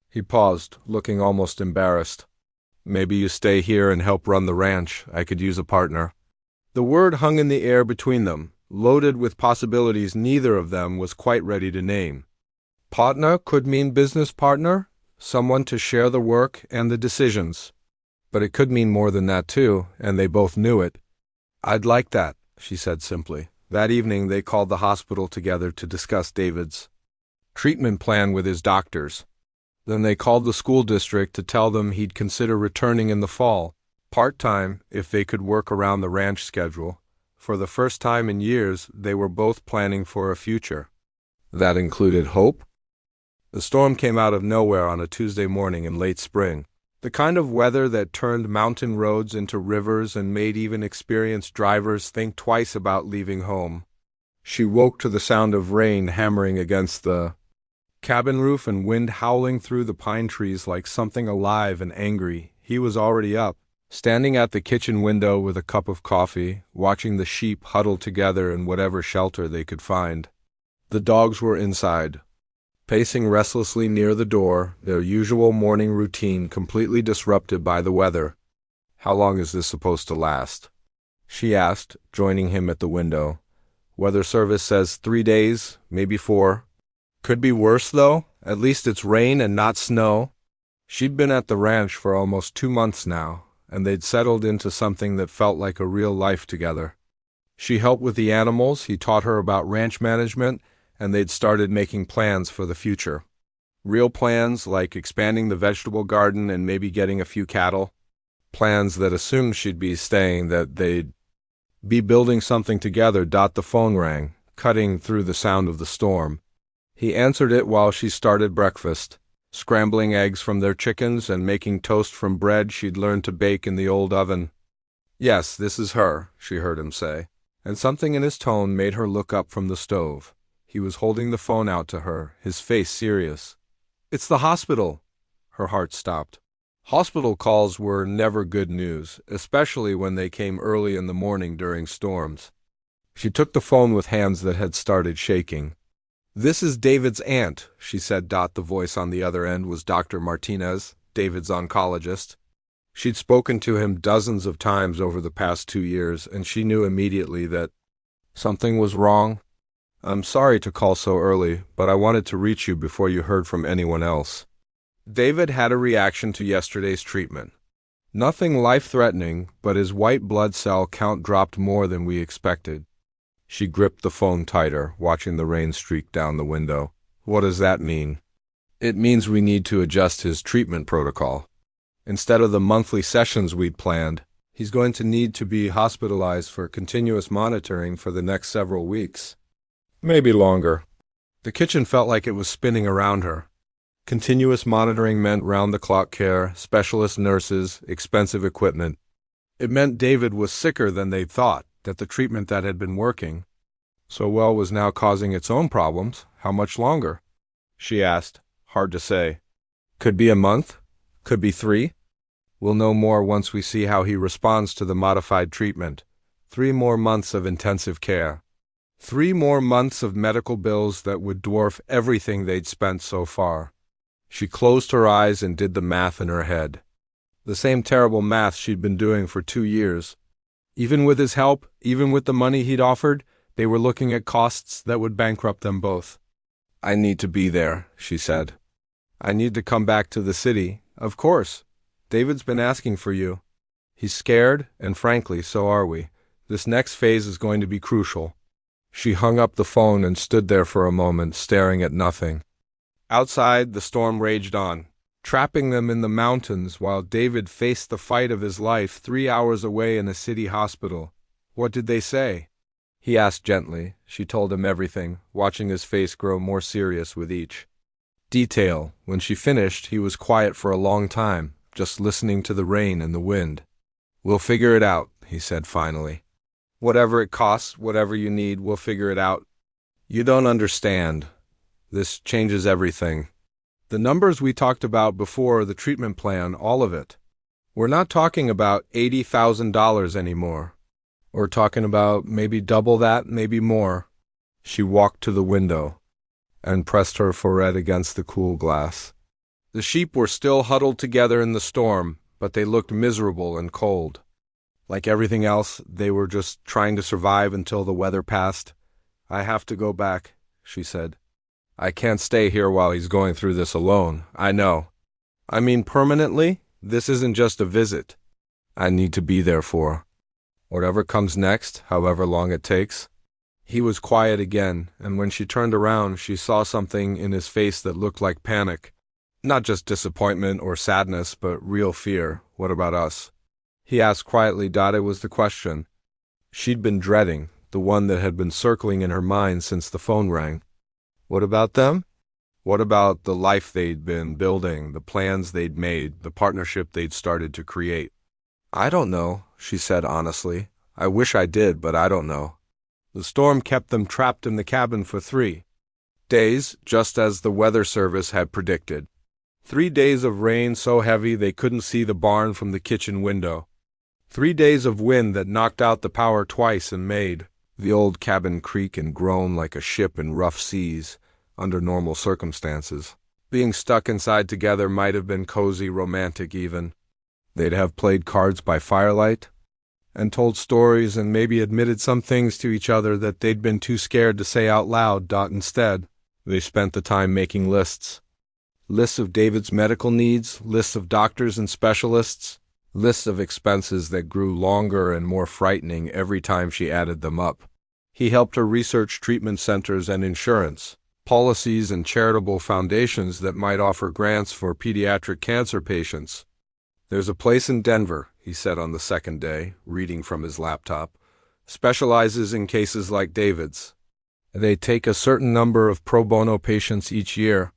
He paused, looking almost embarrassed. Maybe you stay here and help run the ranch. I could use a partner. The word hung in the air between them, loaded with possibilities neither of them was quite ready to name. Partner could mean business partner, someone to share the work and the decisions. But it could mean more than that too, and they both knew it. I'd like that, she said simply. That evening they called the hospital together to discuss David's treatment plan with his doctors. Then they called the school district to tell them he'd consider returning in the fall, part-time if they could work around the ranch schedule. For the first time in years, they were both planning for a future. That included hope. The storm came out of nowhere on a Tuesday morning in late spring. The kind of weather that turned mountain roads into rivers and made even experienced drivers think twice about leaving home. She woke to the sound of rain hammering against the cabin roof and wind howling through the pine trees like something alive and angry. He was already up, standing at the kitchen window with a cup of coffee, watching the sheep huddle together in whatever shelter they could find. The dogs were inside, pacing restlessly near the door, their usual morning routine completely disrupted by the weather. How long is this supposed to last? She asked, joining him at the window. Weather service says 3 days, maybe 4. Could be worse, though. At least it's rain and not snow. She'd been at the ranch for almost 2 months now, and they'd settled into something that felt like a real life together. She helped with the animals, he taught her about ranch management, and they'd started making plans for the future. Real plans like expanding the vegetable garden and maybe getting a few cattle. Plans that assumed she'd be staying, that they'd be building something together. The phone rang, cutting through the sound of the storm. He answered it while she started breakfast, scrambling eggs from their chickens and making toast from bread she'd learned to bake in the old oven. Yes, this is her, she heard him say, and something in his tone made her look up from the stove. He was holding the phone out to her, his face serious. It's the hospital. Her heart stopped. Hospital calls were never good news, especially when they came early in the morning during storms. She took the phone with hands that had started shaking. "This is David's aunt," she said. The voice on the other end was Dr. Martinez, David's oncologist. She'd spoken to him dozens of times over the past 2 years, and she knew immediately that something was wrong. "I'm sorry to call so early, but I wanted to reach you before you heard from anyone else. David had a reaction to yesterday's treatment. Nothing life-threatening, but his white blood cell count dropped more than we expected." She gripped the phone tighter, watching the rain streak down the window. "What does that mean?" "It means we need to adjust his treatment protocol. Instead of the monthly sessions we'd planned, he's going to need to be hospitalized for continuous monitoring for the next several weeks. Maybe longer." The kitchen felt like it was spinning around her. Continuous monitoring meant round-the-clock care, specialist nurses, expensive equipment. It meant David was sicker than they'd thought, that the treatment that had been working so well was now causing its own problems. "How much longer?" she asked. "Hard to say. Could be a month. Could be 3. We'll know more once we see how he responds to the modified treatment. 3 more months of intensive care. 3 more months of medical bills that would dwarf everything they'd spent so far." She closed her eyes and did the math in her head. The same terrible math she'd been doing for 2 years. Even with his help, even with the money he'd offered, they were looking at costs that would bankrupt them both. "I need to be there," she said. "I need to come back to the city. Of course. David's been asking for you. He's scared, and frankly, so are we. This next phase is going to be crucial." She hung up the phone and stood there for a moment, staring at nothing. Outside, the storm raged on, trapping them in the mountains while David faced the fight of his life 3 hours away in a city hospital. "What did they say?" he asked gently. She told him everything, watching his face grow more serious with each detail. When she finished, he was quiet for a long time, just listening to the rain and the wind. "We'll figure it out," he said finally. "Whatever it costs, whatever you need, we'll figure it out. You don't understand. This changes everything. The numbers we talked about before, the treatment plan, all of it. We're not talking about $80,000 anymore. We're talking about maybe double that, maybe more." She walked to the window and pressed her forehead against the cool glass. The sheep were still huddled together in the storm, but they looked miserable and cold. Like everything else, they were just trying to survive until the weather passed. "I have to go back," she said. "I can't stay here while he's going through this alone. I know. I mean permanently. This isn't just a visit. I need to be there for whatever comes next, however long it takes." He was quiet again, and when she turned around, she saw something in his face that looked like panic. Not just disappointment or sadness, but real fear. "What about us?" he asked quietly. It was the question she'd been dreading, the one that had been circling in her mind since the phone rang. What about them? What about the life they'd been building, the plans they'd made, the partnership they'd started to create? "I don't know," she said honestly. "I wish I did, but I don't know." The storm kept them trapped in the cabin for 3 days, just as the weather service had predicted. 3 days of rain so heavy they couldn't see the barn from the kitchen window. 3 days of wind that knocked out the power twice and made the old cabin creak and groan like a ship in rough seas under normal circumstances. Being stuck inside together might have been cozy, romantic even. They'd have played cards by firelight and told stories and maybe admitted some things to each other that they'd been too scared to say out loud. Instead, they spent the time making lists. Lists of David's medical needs, lists of doctors and specialists, lists of expenses that grew longer and more frightening every time she added them up. He helped her research treatment centers and insurance, policies and charitable foundations that might offer grants for pediatric cancer patients. "There's a place in Denver," he said on the second day, reading from his laptop, "specializes in cases like David's. They take a certain number of pro bono patients each year.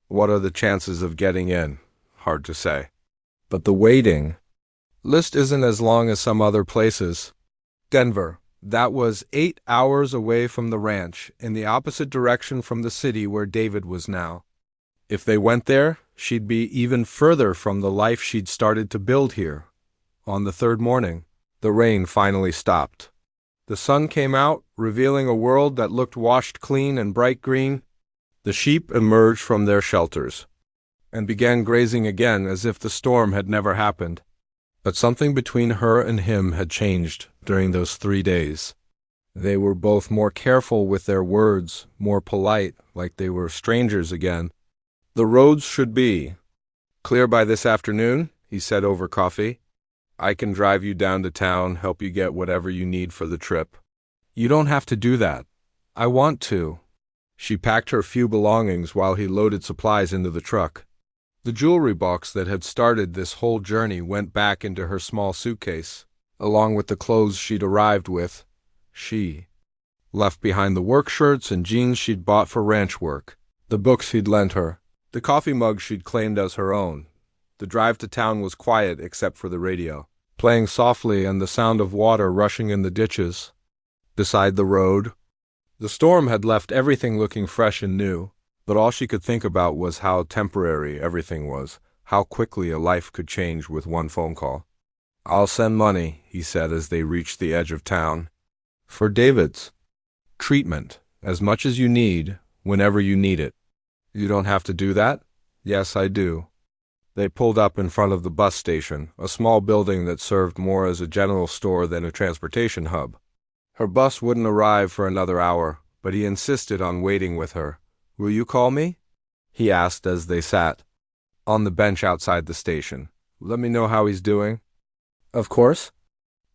What are the chances of getting in? Hard to say. But the waiting list isn't as long as some other places." Denver. That was 8 hours away from the ranch, in the opposite direction from the city where David was now. If they went there, she'd be even further from the life she'd started to build here. On the third morning, the rain finally stopped. The sun came out, revealing a world that looked washed clean and bright green. The sheep emerged from their shelters and began grazing again as if the storm had never happened. But something between her and him had changed during those 3 days. They were both more careful with their words, more polite, like they were strangers again. "The roads should be clear by this afternoon," he said over coffee. "I can drive you down to town, help you get whatever you need for the trip." "You don't have to do that. I want to." She packed her few belongings while he loaded supplies into the truck. The jewelry box that had started this whole journey went back into her small suitcase, along with the clothes she'd arrived with. She left behind the work shirts and jeans she'd bought for ranch work, the books he'd lent her, the coffee mug she'd claimed as her own. The drive to town was quiet except for the radio, playing softly, and the sound of water rushing in the ditches beside the road. The storm had left everything looking fresh and new, but all she could think about was how temporary everything was, how quickly a life could change with one phone call. "I'll send money," he said as they reached the edge of town. "For David's treatment, as much as you need, whenever you need it." "You don't have to do that?" "Yes, I do." They pulled up in front of the bus station, a small building that served more as a general store than a transportation hub. Her bus wouldn't arrive for another hour, but he insisted on waiting with her. "Will you call me?" he asked as they sat on the bench outside the station. "Let me know how he's doing." "Of course."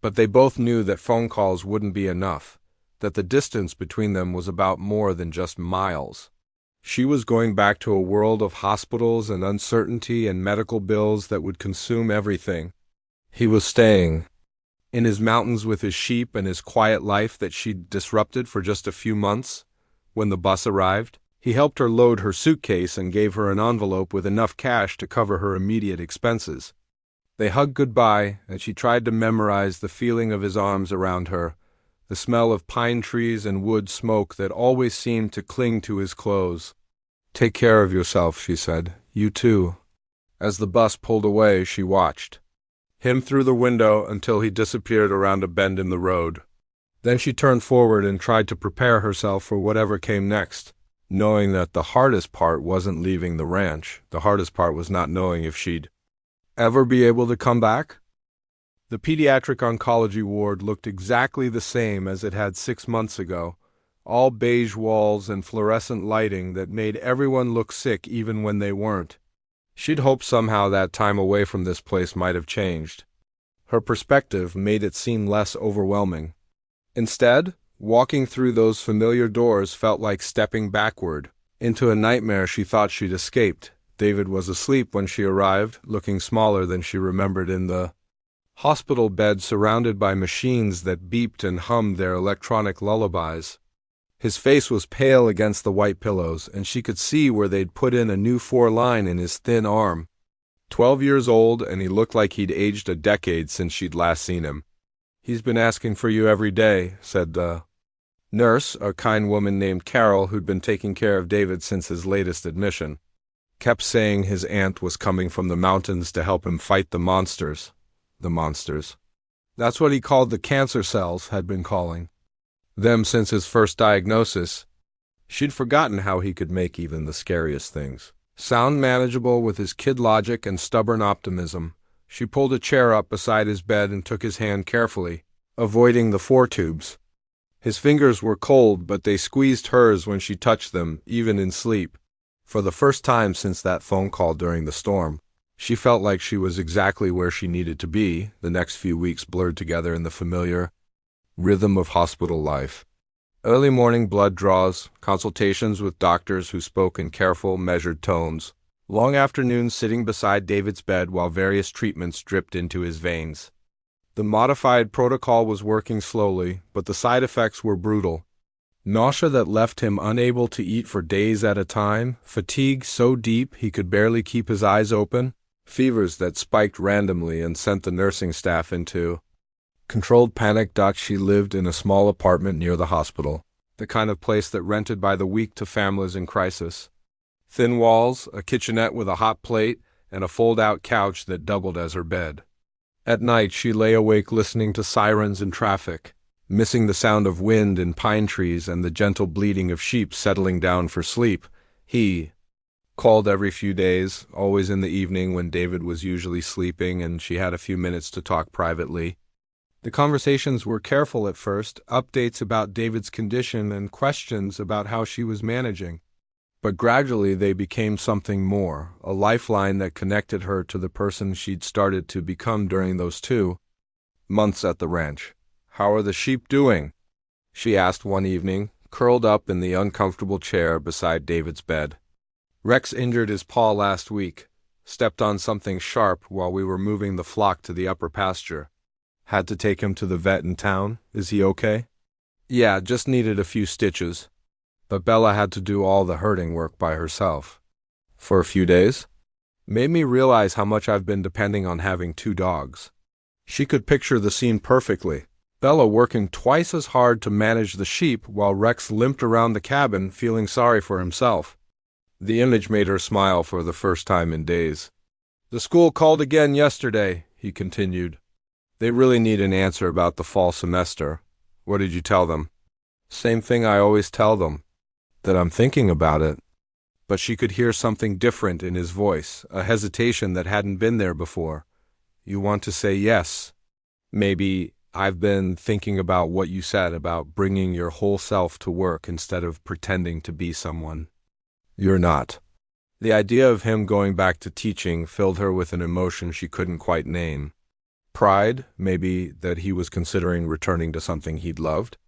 But they both knew that phone calls wouldn't be enough, that the distance between them was about more than just miles. She was going back to a world of hospitals and uncertainty and medical bills that would consume everything. He was staying in his mountains with his sheep and his quiet life that she'd disrupted for just a few months. When the bus arrived, he helped her load her suitcase and gave her an envelope with enough cash to cover her immediate expenses. They hugged goodbye, and she tried to memorize the feeling of his arms around her, the smell of pine trees and wood smoke that always seemed to cling to his clothes. "Take care of yourself," she said. "You too." As the bus pulled away, she watched him through the window until he disappeared around a bend in the road. Then she turned forward and tried to prepare herself for whatever came next, knowing that the hardest part wasn't leaving the ranch. The hardest part was not knowing if she'd ever be able to come back. The pediatric oncology ward looked exactly the same as it had 6 months ago, all beige walls and fluorescent lighting that made everyone look sick even when they weren't. She'd hoped somehow that time away from this place might have changed. Her perspective made it seem less overwhelming. Instead, walking through those familiar doors felt like stepping backward into a nightmare she thought she'd escaped. David was asleep when she arrived, looking smaller than she remembered in the hospital bed, surrounded by machines that beeped and hummed their electronic lullabies. His face was pale against the white pillows, and she could see where they'd put in a new 4-line in his thin arm. 12 years old, and he looked like he'd aged a decade since she'd last seen him. "He's been asking for you every day," said the nurse, a kind woman named Carol who'd been taking care of David since his latest admission. "Kept saying his aunt was coming from the mountains to help him fight the monsters." The monsters. That's what he called the cancer cells, had been calling them since his first diagnosis. She'd forgotten how he could make even the scariest things sound manageable with his kid logic and stubborn optimism. She pulled a chair up beside his bed and took his hand carefully, avoiding the 4 tubes. His fingers were cold, but they squeezed hers when she touched them, even in sleep. For the first time since that phone call during the storm, she felt like she was exactly where she needed to be. The next few weeks blurred together in the familiar rhythm of hospital life. Early morning blood draws, consultations with doctors who spoke in careful, measured tones, long afternoons sitting beside David's bed while various treatments dripped into his veins. The modified protocol was working slowly, but the side effects were brutal. Nausea that left him unable to eat for days at a time, fatigue so deep he could barely keep his eyes open, fevers that spiked randomly and sent the nursing staff into controlled panic. She lived in a small apartment near the hospital, the kind of place that rented by the week to families in crisis. Thin walls, a kitchenette with a hot plate, and a fold-out couch that doubled as her bed. At night she lay awake listening to sirens and traffic, missing the sound of wind in pine trees and the gentle bleating of sheep settling down for sleep. He called every few days, always in the evening when David was usually sleeping and she had a few minutes to talk privately. The conversations were careful at first, updates about David's condition and questions about how she was managing. But gradually they became something more, a lifeline that connected her to the person she'd started to become during those 2 months at the ranch. "How are the sheep doing?" she asked one evening, curled up in the uncomfortable chair beside David's bed. "Rex injured his paw last week, stepped on something sharp while we were moving the flock to the upper pasture. Had to take him to the vet in town. Is he okay?" "Yeah, just needed a few stitches. But Bella had to do all the herding work by herself. For a few days. Made me realize how much I've been depending on having 2 dogs." She could picture the scene perfectly. Bella working twice as hard to manage the sheep while Rex limped around the cabin feeling sorry for himself. The image made her smile for the first time in days. "The school called again yesterday," he continued. "They really need an answer about the fall semester." "What did you tell them?" "Same thing I always tell them. That I'm thinking about it." But she could hear something different in his voice, a hesitation that hadn't been there before. "You want to say yes? Maybe I've been thinking about what you said about bringing your whole self to work instead of pretending to be someone. You're not." The idea of him going back to teaching filled her with an emotion she couldn't quite name. Pride, maybe, that he was considering returning to something he'd loved.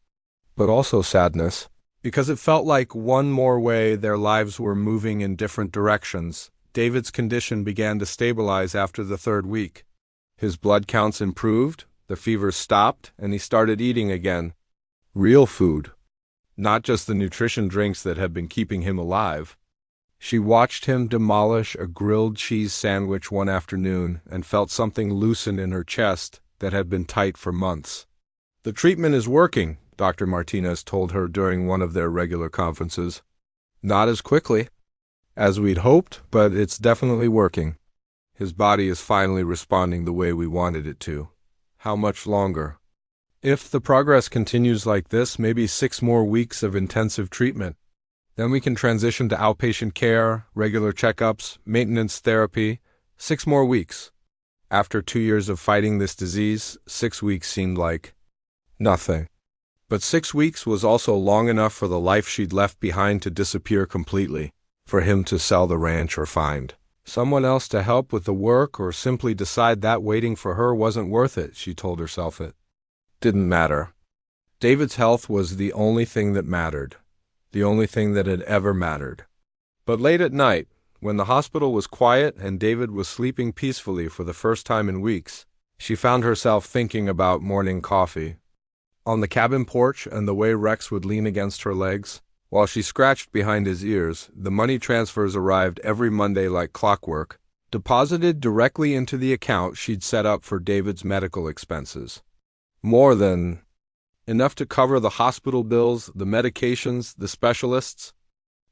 But also sadness, because it felt like one more way their lives were moving in different directions. David's condition began to stabilize after the 3rd week. His blood counts improved, the fever stopped, and he started eating again. Real food. Not just the nutrition drinks that had been keeping him alive. She watched him demolish a grilled cheese sandwich one afternoon and felt something loosen in her chest that had been tight for months. "The treatment is working," Dr. Martinez told her during one of their regular conferences. "Not as quickly as we'd hoped, but it's definitely working. His body is finally responding the way we wanted it to." "How much longer?" "If the progress continues like this, maybe 6 more weeks of intensive treatment. Then we can transition to outpatient care, regular checkups, maintenance therapy. 6 more weeks." After 2 years of fighting this disease, 6 weeks seemed like nothing. But 6 weeks was also long enough for the life she'd left behind to disappear completely, for him to sell the ranch or find someone else to help with the work or simply decide that waiting for her wasn't worth it. She told herself it didn't matter. David's health was the only thing that mattered, the only thing that had ever mattered. But late at night, when the hospital was quiet and David was sleeping peacefully for the first time in weeks, she found herself thinking about morning coffee. On the cabin porch and the way Rex would lean against her legs, while she scratched behind his ears, the money transfers arrived every Monday like clockwork, deposited directly into the account she'd set up for David's medical expenses. More than enough to cover the hospital bills, the medications, the specialists.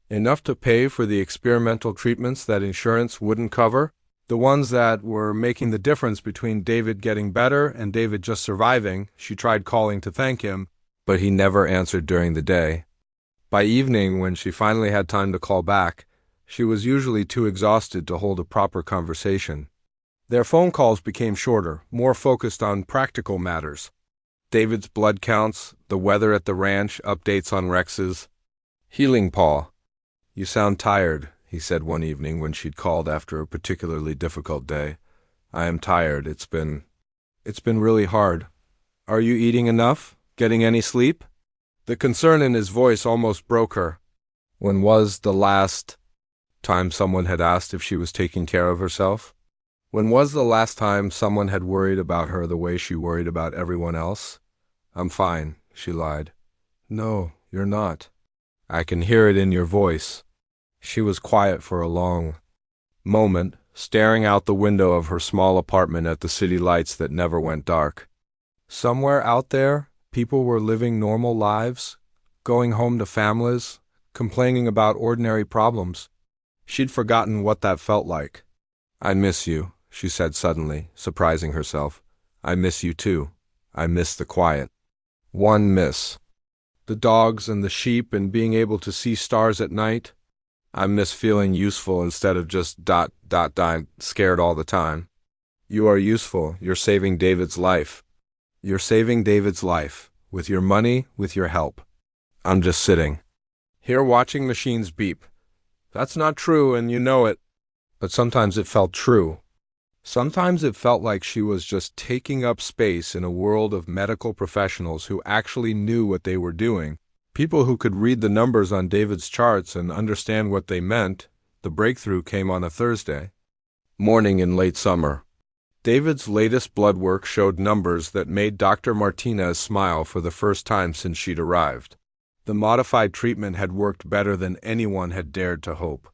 Enough to pay for the experimental treatments that insurance wouldn't cover, the ones that were making the difference between David getting better and David just surviving. She tried calling to thank him, but he never answered during the day. By evening, when she finally had time to call back, she was usually too exhausted to hold a proper conversation. Their phone calls became shorter, more focused on practical matters. David's blood counts, the weather at the ranch, updates on Rex's healing paw. "You sound tired," he said one evening when she'd called after a particularly difficult day. "I am tired. It's been really hard. Are you eating enough? Getting any sleep?" The concern in his voice almost broke her. When was the last time someone had asked if she was taking care of herself? When was the last time someone had worried about her the way she worried about everyone else? "I'm fine," she lied. "No, you're not. I can hear it in your voice." She was quiet for a long moment, staring out the window of her small apartment at the city lights that never went dark. Somewhere out there, people were living normal lives, going home to families, complaining about ordinary problems. She'd forgotten what that felt like. "I miss you," she said suddenly, surprising herself. "I miss you too. I miss the quiet." One miss. The dogs and the sheep and being able to see stars at night. I miss feeling useful instead of just scared all the time. You are useful. You're saving David's life. You're saving David's life. With your money, with your help. I'm just sitting here watching machines beep. That's not true, and you know it. But sometimes it felt true. Sometimes it felt like she was just taking up space in a world of medical professionals who actually knew what they were doing. People who could read the numbers on David's charts and understand what they meant. The breakthrough came on a Thursday morning in late summer. David's latest blood work showed numbers that made Dr. Martinez smile for the first time since she'd arrived. The modified treatment had worked better than anyone had dared to hope.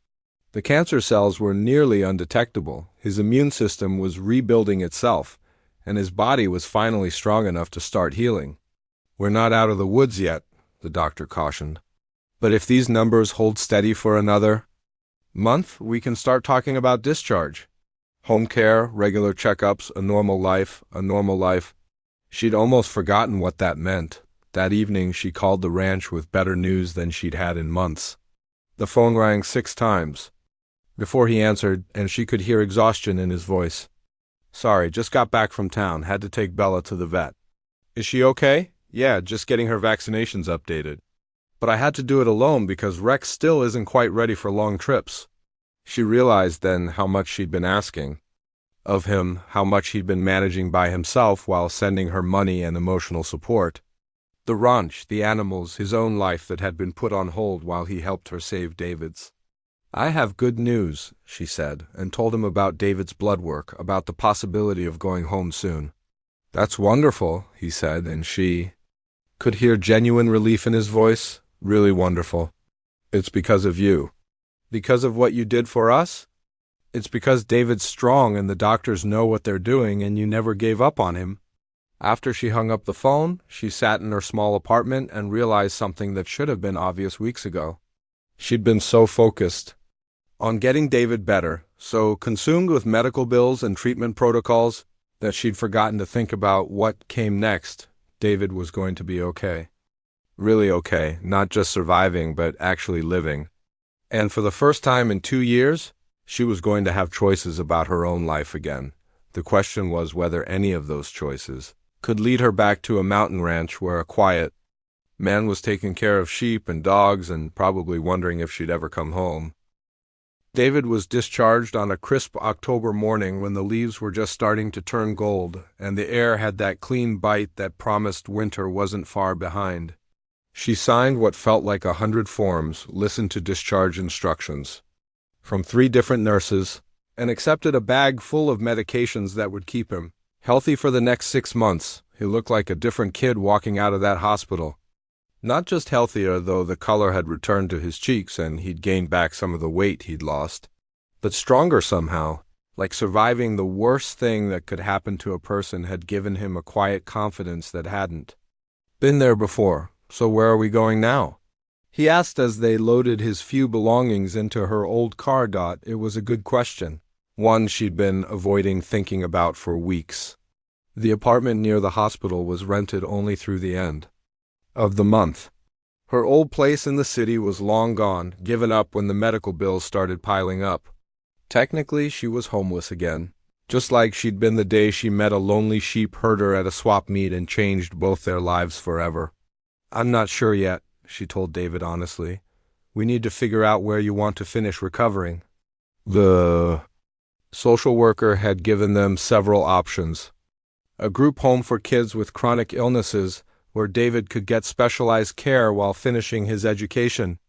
The cancer cells were nearly undetectable, his immune system was rebuilding itself, and his body was finally strong enough to start healing. "We're not out of the woods yet," the doctor cautioned. "But if these numbers hold steady for another month, we can start talking about discharge. Home care, regular checkups, a normal life. She'd almost forgotten what that meant. That evening she called the ranch with better news than she'd had in months. The phone rang 6 times before he answered, and she could hear exhaustion in his voice. "Sorry, just got back from town. Had to take Bella to the vet." "Is she okay?" "Yeah, just getting her vaccinations updated. But I had to do it alone because Rex still isn't quite ready for long trips." She realized then how much she'd been asking of him, how much he'd been managing by himself while sending her money and emotional support. The ranch, the animals, his own life that had been put on hold while he helped her save David's. "I have good news," she said, and told him about David's blood work, about the possibility of going home soon. "That's wonderful," he said, and she could hear genuine relief in his voice. "Really wonderful. It's because of you." "Because of what you did for us?" "It's because David's strong and the doctors know what they're doing and you never gave up on him." After she hung up the phone, she sat in her small apartment and realized something that should have been obvious weeks ago. She'd been so focused on getting David better, so consumed with medical bills and treatment protocols, that she'd forgotten to think about what came next. David was going to be okay. Really okay, not just surviving, but actually living. And for the first time in 2 years, she was going to have choices about her own life again. The question was whether any of those choices could lead her back to a mountain ranch where a quiet man was taking care of sheep and dogs and probably wondering if she'd ever come home. David was discharged on a crisp October morning when the leaves were just starting to turn gold, and the air had that clean bite that promised winter wasn't far behind. She signed what felt like 100 forms, listened to discharge instructions from 3 different nurses, and accepted a bag full of medications that would keep him healthy for the next 6 months. He looked like a different kid walking out of that hospital. Not just healthier, though the color had returned to his cheeks and he'd gained back some of the weight he'd lost, but stronger somehow, like surviving the worst thing that could happen to a person had given him a quiet confidence that hadn't been there before. "So where are we going now?" he asked as they loaded his few belongings into her old car. It was a good question, one she'd been avoiding thinking about for weeks. The apartment near the hospital was rented only through the end of the month. Her old place in the city was long gone, given up when the medical bills started piling up. Technically, she was homeless again, just like she'd been the day she met a lonely sheep herder at a swap meet and changed both their lives forever. "I'm not sure yet," she told David honestly. "We need to figure out where you want to finish recovering." The social worker had given them several options. A group home for kids with chronic illnesses, where David could get specialized care while finishing his education.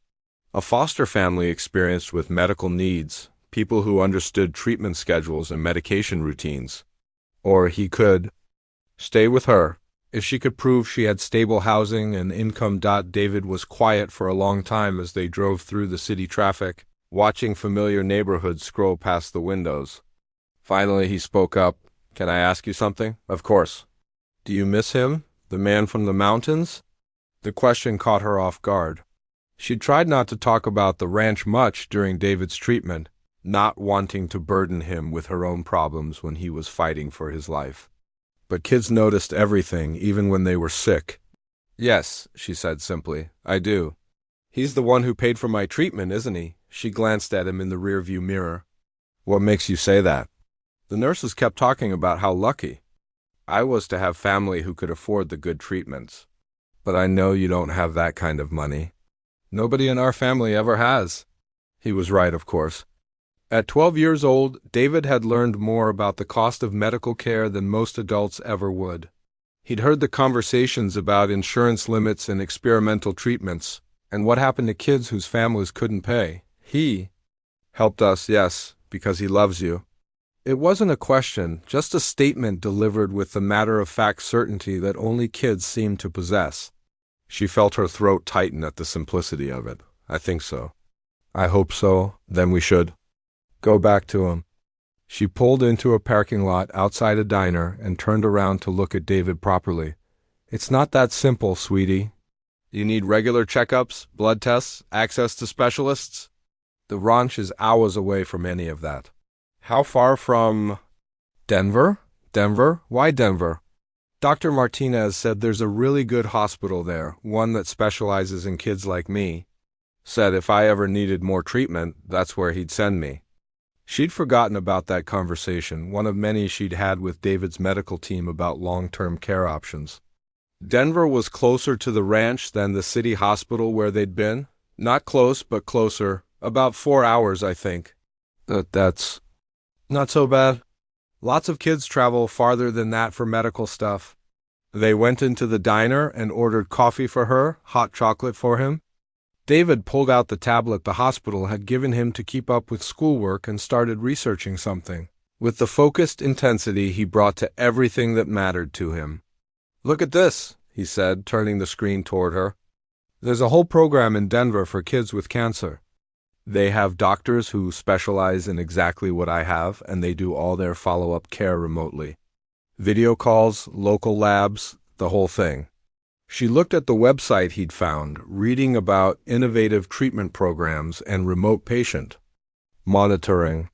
A foster family experienced with medical needs, people who understood treatment schedules and medication routines. Or he could stay with her, if she could prove she had stable housing and income. David was quiet for a long time as they drove through the city traffic, watching familiar neighborhoods scroll past the windows. Finally he spoke up. "Can I ask you something?" "Of course." "Do you miss him? The man from the mountains?" The question caught her off guard. She tried not to talk about the ranch much during David's treatment, not wanting to burden him with her own problems when he was fighting for his life. But kids noticed everything, even when they were sick. "Yes," she said simply, "I do. He's the one who paid for my treatment, isn't he?" She glanced at him in the rearview mirror. "What makes you say that?" "The nurses kept talking about how lucky I was to have family who could afford the good treatments. But I know you don't have that kind of money. Nobody in our family ever has." He was right, of course. At 12 years old, David had learned more about the cost of medical care than most adults ever would. He'd heard the conversations about insurance limits and experimental treatments, and what happened to kids whose families couldn't pay. He helped us, yes, because he loves you. It wasn't a question, just a statement delivered with the matter-of-fact certainty that only kids seem to possess. She felt her throat tighten at the simplicity of it. "I think so." "I hope so. Then we should go back to him." She pulled into a parking lot outside a diner and turned around to look at David properly. "It's not that simple, sweetie. You need regular checkups, blood tests, access to specialists. The ranch is hours away from any of that." "How far from Denver?" "Denver? Why Denver?" "Dr. Martinez said there's a really good hospital there, one that specializes in kids like me. Said if I ever needed more treatment, that's where he'd send me." She'd forgotten about that conversation, one of many she'd had with David's medical team about long-term care options. Denver was closer to the ranch than the city hospital where they'd been. Not close, but closer. About 4 hours, I think. That's not so bad. Lots of kids travel farther than that for medical stuff. They went into the diner and ordered coffee for her, hot chocolate for him. David pulled out the tablet the hospital had given him to keep up with schoolwork and started researching something, with the focused intensity he brought to everything that mattered to him. "Look at this," he said, turning the screen toward her. "There's a whole program in Denver for kids with cancer. They have doctors who specialize in exactly what I have, and they do all their follow-up care remotely. Video calls, local labs, the whole thing." She looked at the website he'd found, reading about innovative treatment programs and remote patient monitoring.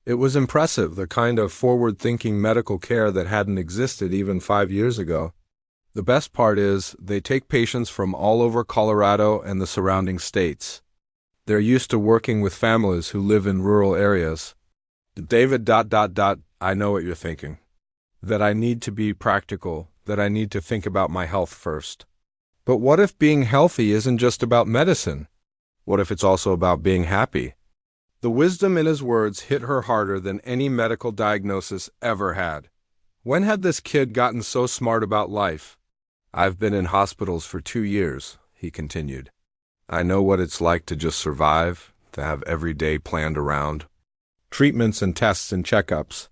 It was impressive, the kind of forward-thinking medical care that hadn't existed even 5 years ago. The best part is, they take patients from all over Colorado and the surrounding states. They're used to working with families who live in rural areas. David, I know what you're thinking. That I need to be practical, that I need to think about my health first. But what if being healthy isn't just about medicine? What if it's also about being happy? The wisdom in his words hit her harder than any medical diagnosis ever had. When had this kid gotten so smart about life? "I've been in hospitals for 2 years, he continued. "I know what it's like to just survive, to have every day planned around. Treatments and tests and checkups.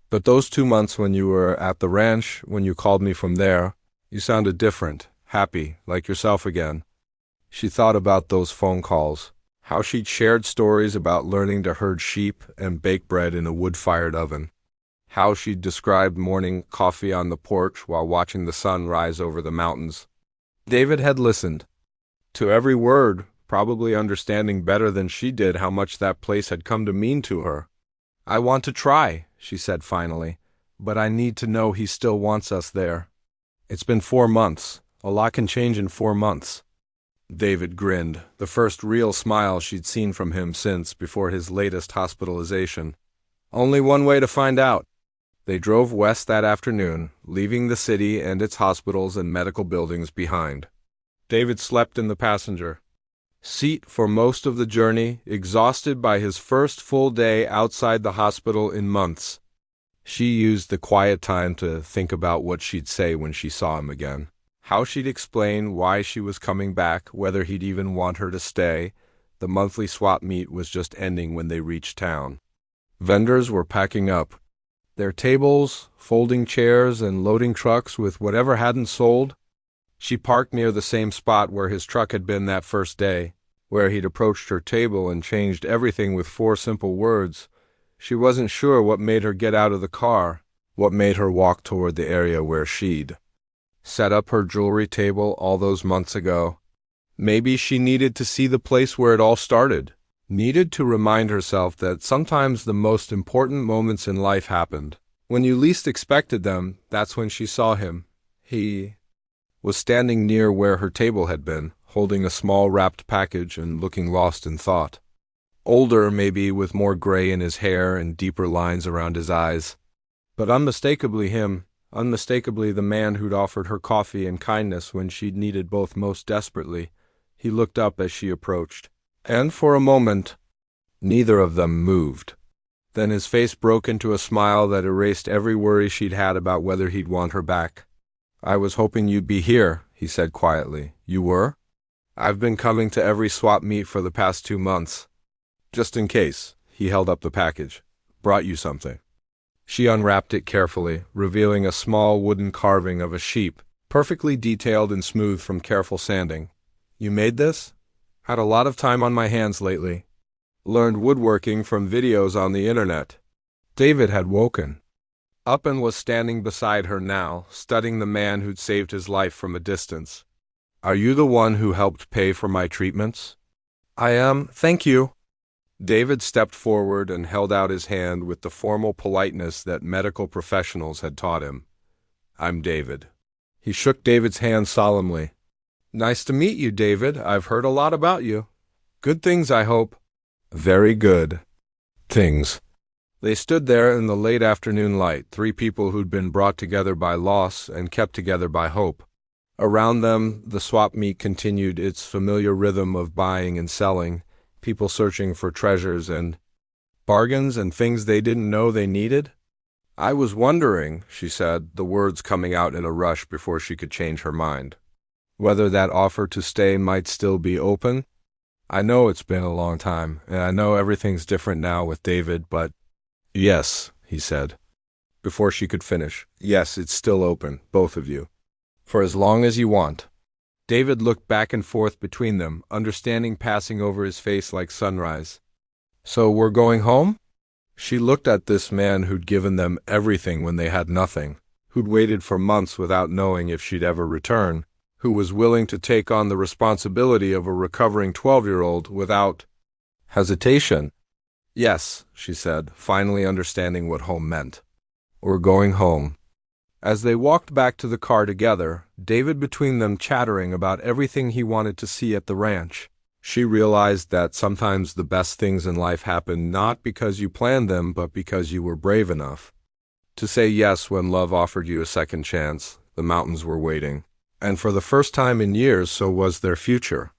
But those 2 months when you were at the ranch, when you called me from there, you sounded different, happy, like yourself again." She thought about those phone calls, how she'd shared stories about learning to herd sheep and bake bread in a wood-fired oven, how she'd described morning coffee on the porch while watching the sun rise over the mountains. David had listened to every word, probably understanding better than she did how much that place had come to mean to her. "I want to try," she said finally, "but I need to know he still wants us there. It's been 4 months. A lot can change in 4 months." David grinned, the first real smile she'd seen from him since before his latest hospitalization. "Only one way to find out." They drove west that afternoon, leaving the city and its hospitals and medical buildings behind. David slept in the passenger seat for most of the journey, exhausted by his first full day outside the hospital in months. She used the quiet time to think about what she'd say when she saw him again, how she'd explain why she was coming back, whether he'd even want her to stay. The monthly swap meet was just ending when they reached town. Vendors were packing up their tables, folding chairs, and loading trucks with whatever hadn't sold. She parked near the same spot where his truck had been that first day, where he'd approached her table and changed everything with 4 simple words. She wasn't sure what made her get out of the car, what made her walk toward the area where she'd set up her jewelry table all those months ago. Maybe she needed to see the place where it all started. Needed to remind herself that sometimes the most important moments in life happened. When you least expected them, that's when she saw him. He was standing near where her table had been, holding a small wrapped package and looking lost in thought. Older, maybe, with more gray in his hair and deeper lines around his eyes. But unmistakably him, unmistakably the man who'd offered her coffee and kindness when she'd needed both most desperately. He looked up as she approached. And for a moment, neither of them moved. Then his face broke into a smile that erased every worry she'd had about whether he'd want her back. "I was hoping you'd be here," he said quietly. "You were?" "I've been coming to every swap meet for the past 2 months. Just in case." He held up the package. "Brought you something." She unwrapped it carefully, revealing a small wooden carving of a sheep, perfectly detailed and smooth from careful sanding. "You made this?" "Had a lot of time on my hands lately. Learned woodworking from videos on the internet." David had woken up and was standing beside her now, studying the man who'd saved his life from a distance. "Are you the one who helped pay for my treatments?" "I am, thank you." David stepped forward and held out his hand with the formal politeness that medical professionals had taught him. "I'm David." He shook David's hand solemnly. "Nice to meet you, David. I've heard a lot about you. Good things, I hope." "Very good things." They stood there in the late afternoon light, 3 people who'd been brought together by loss and kept together by hope. Around them, the swap meet continued its familiar rhythm of buying and selling, people searching for treasures and bargains and things they didn't know they needed. "I was wondering," she said, the words coming out in a rush before she could change her mind, "whether that offer to stay might still be open. I know it's been a long time, and I know everything's different now with David, but—" "Yes," he said, before she could finish. "Yes, it's still open, both of you. For as long as you want." David looked back and forth between them, understanding passing over his face like sunrise. "So we're going home?" She looked at this man who'd given them everything when they had nothing, who'd waited for months without knowing if she'd ever return, who was willing to take on the responsibility of a recovering 12-year-old without hesitation. "Yes," she said, finally understanding what home meant. "We're going home." As they walked back to the car together, David between them chattering about everything he wanted to see at the ranch, she realized that sometimes the best things in life happen not because you planned them, but because you were brave enough to say yes when love offered you a second chance. The mountains were waiting, and for the first time in years, so was their future.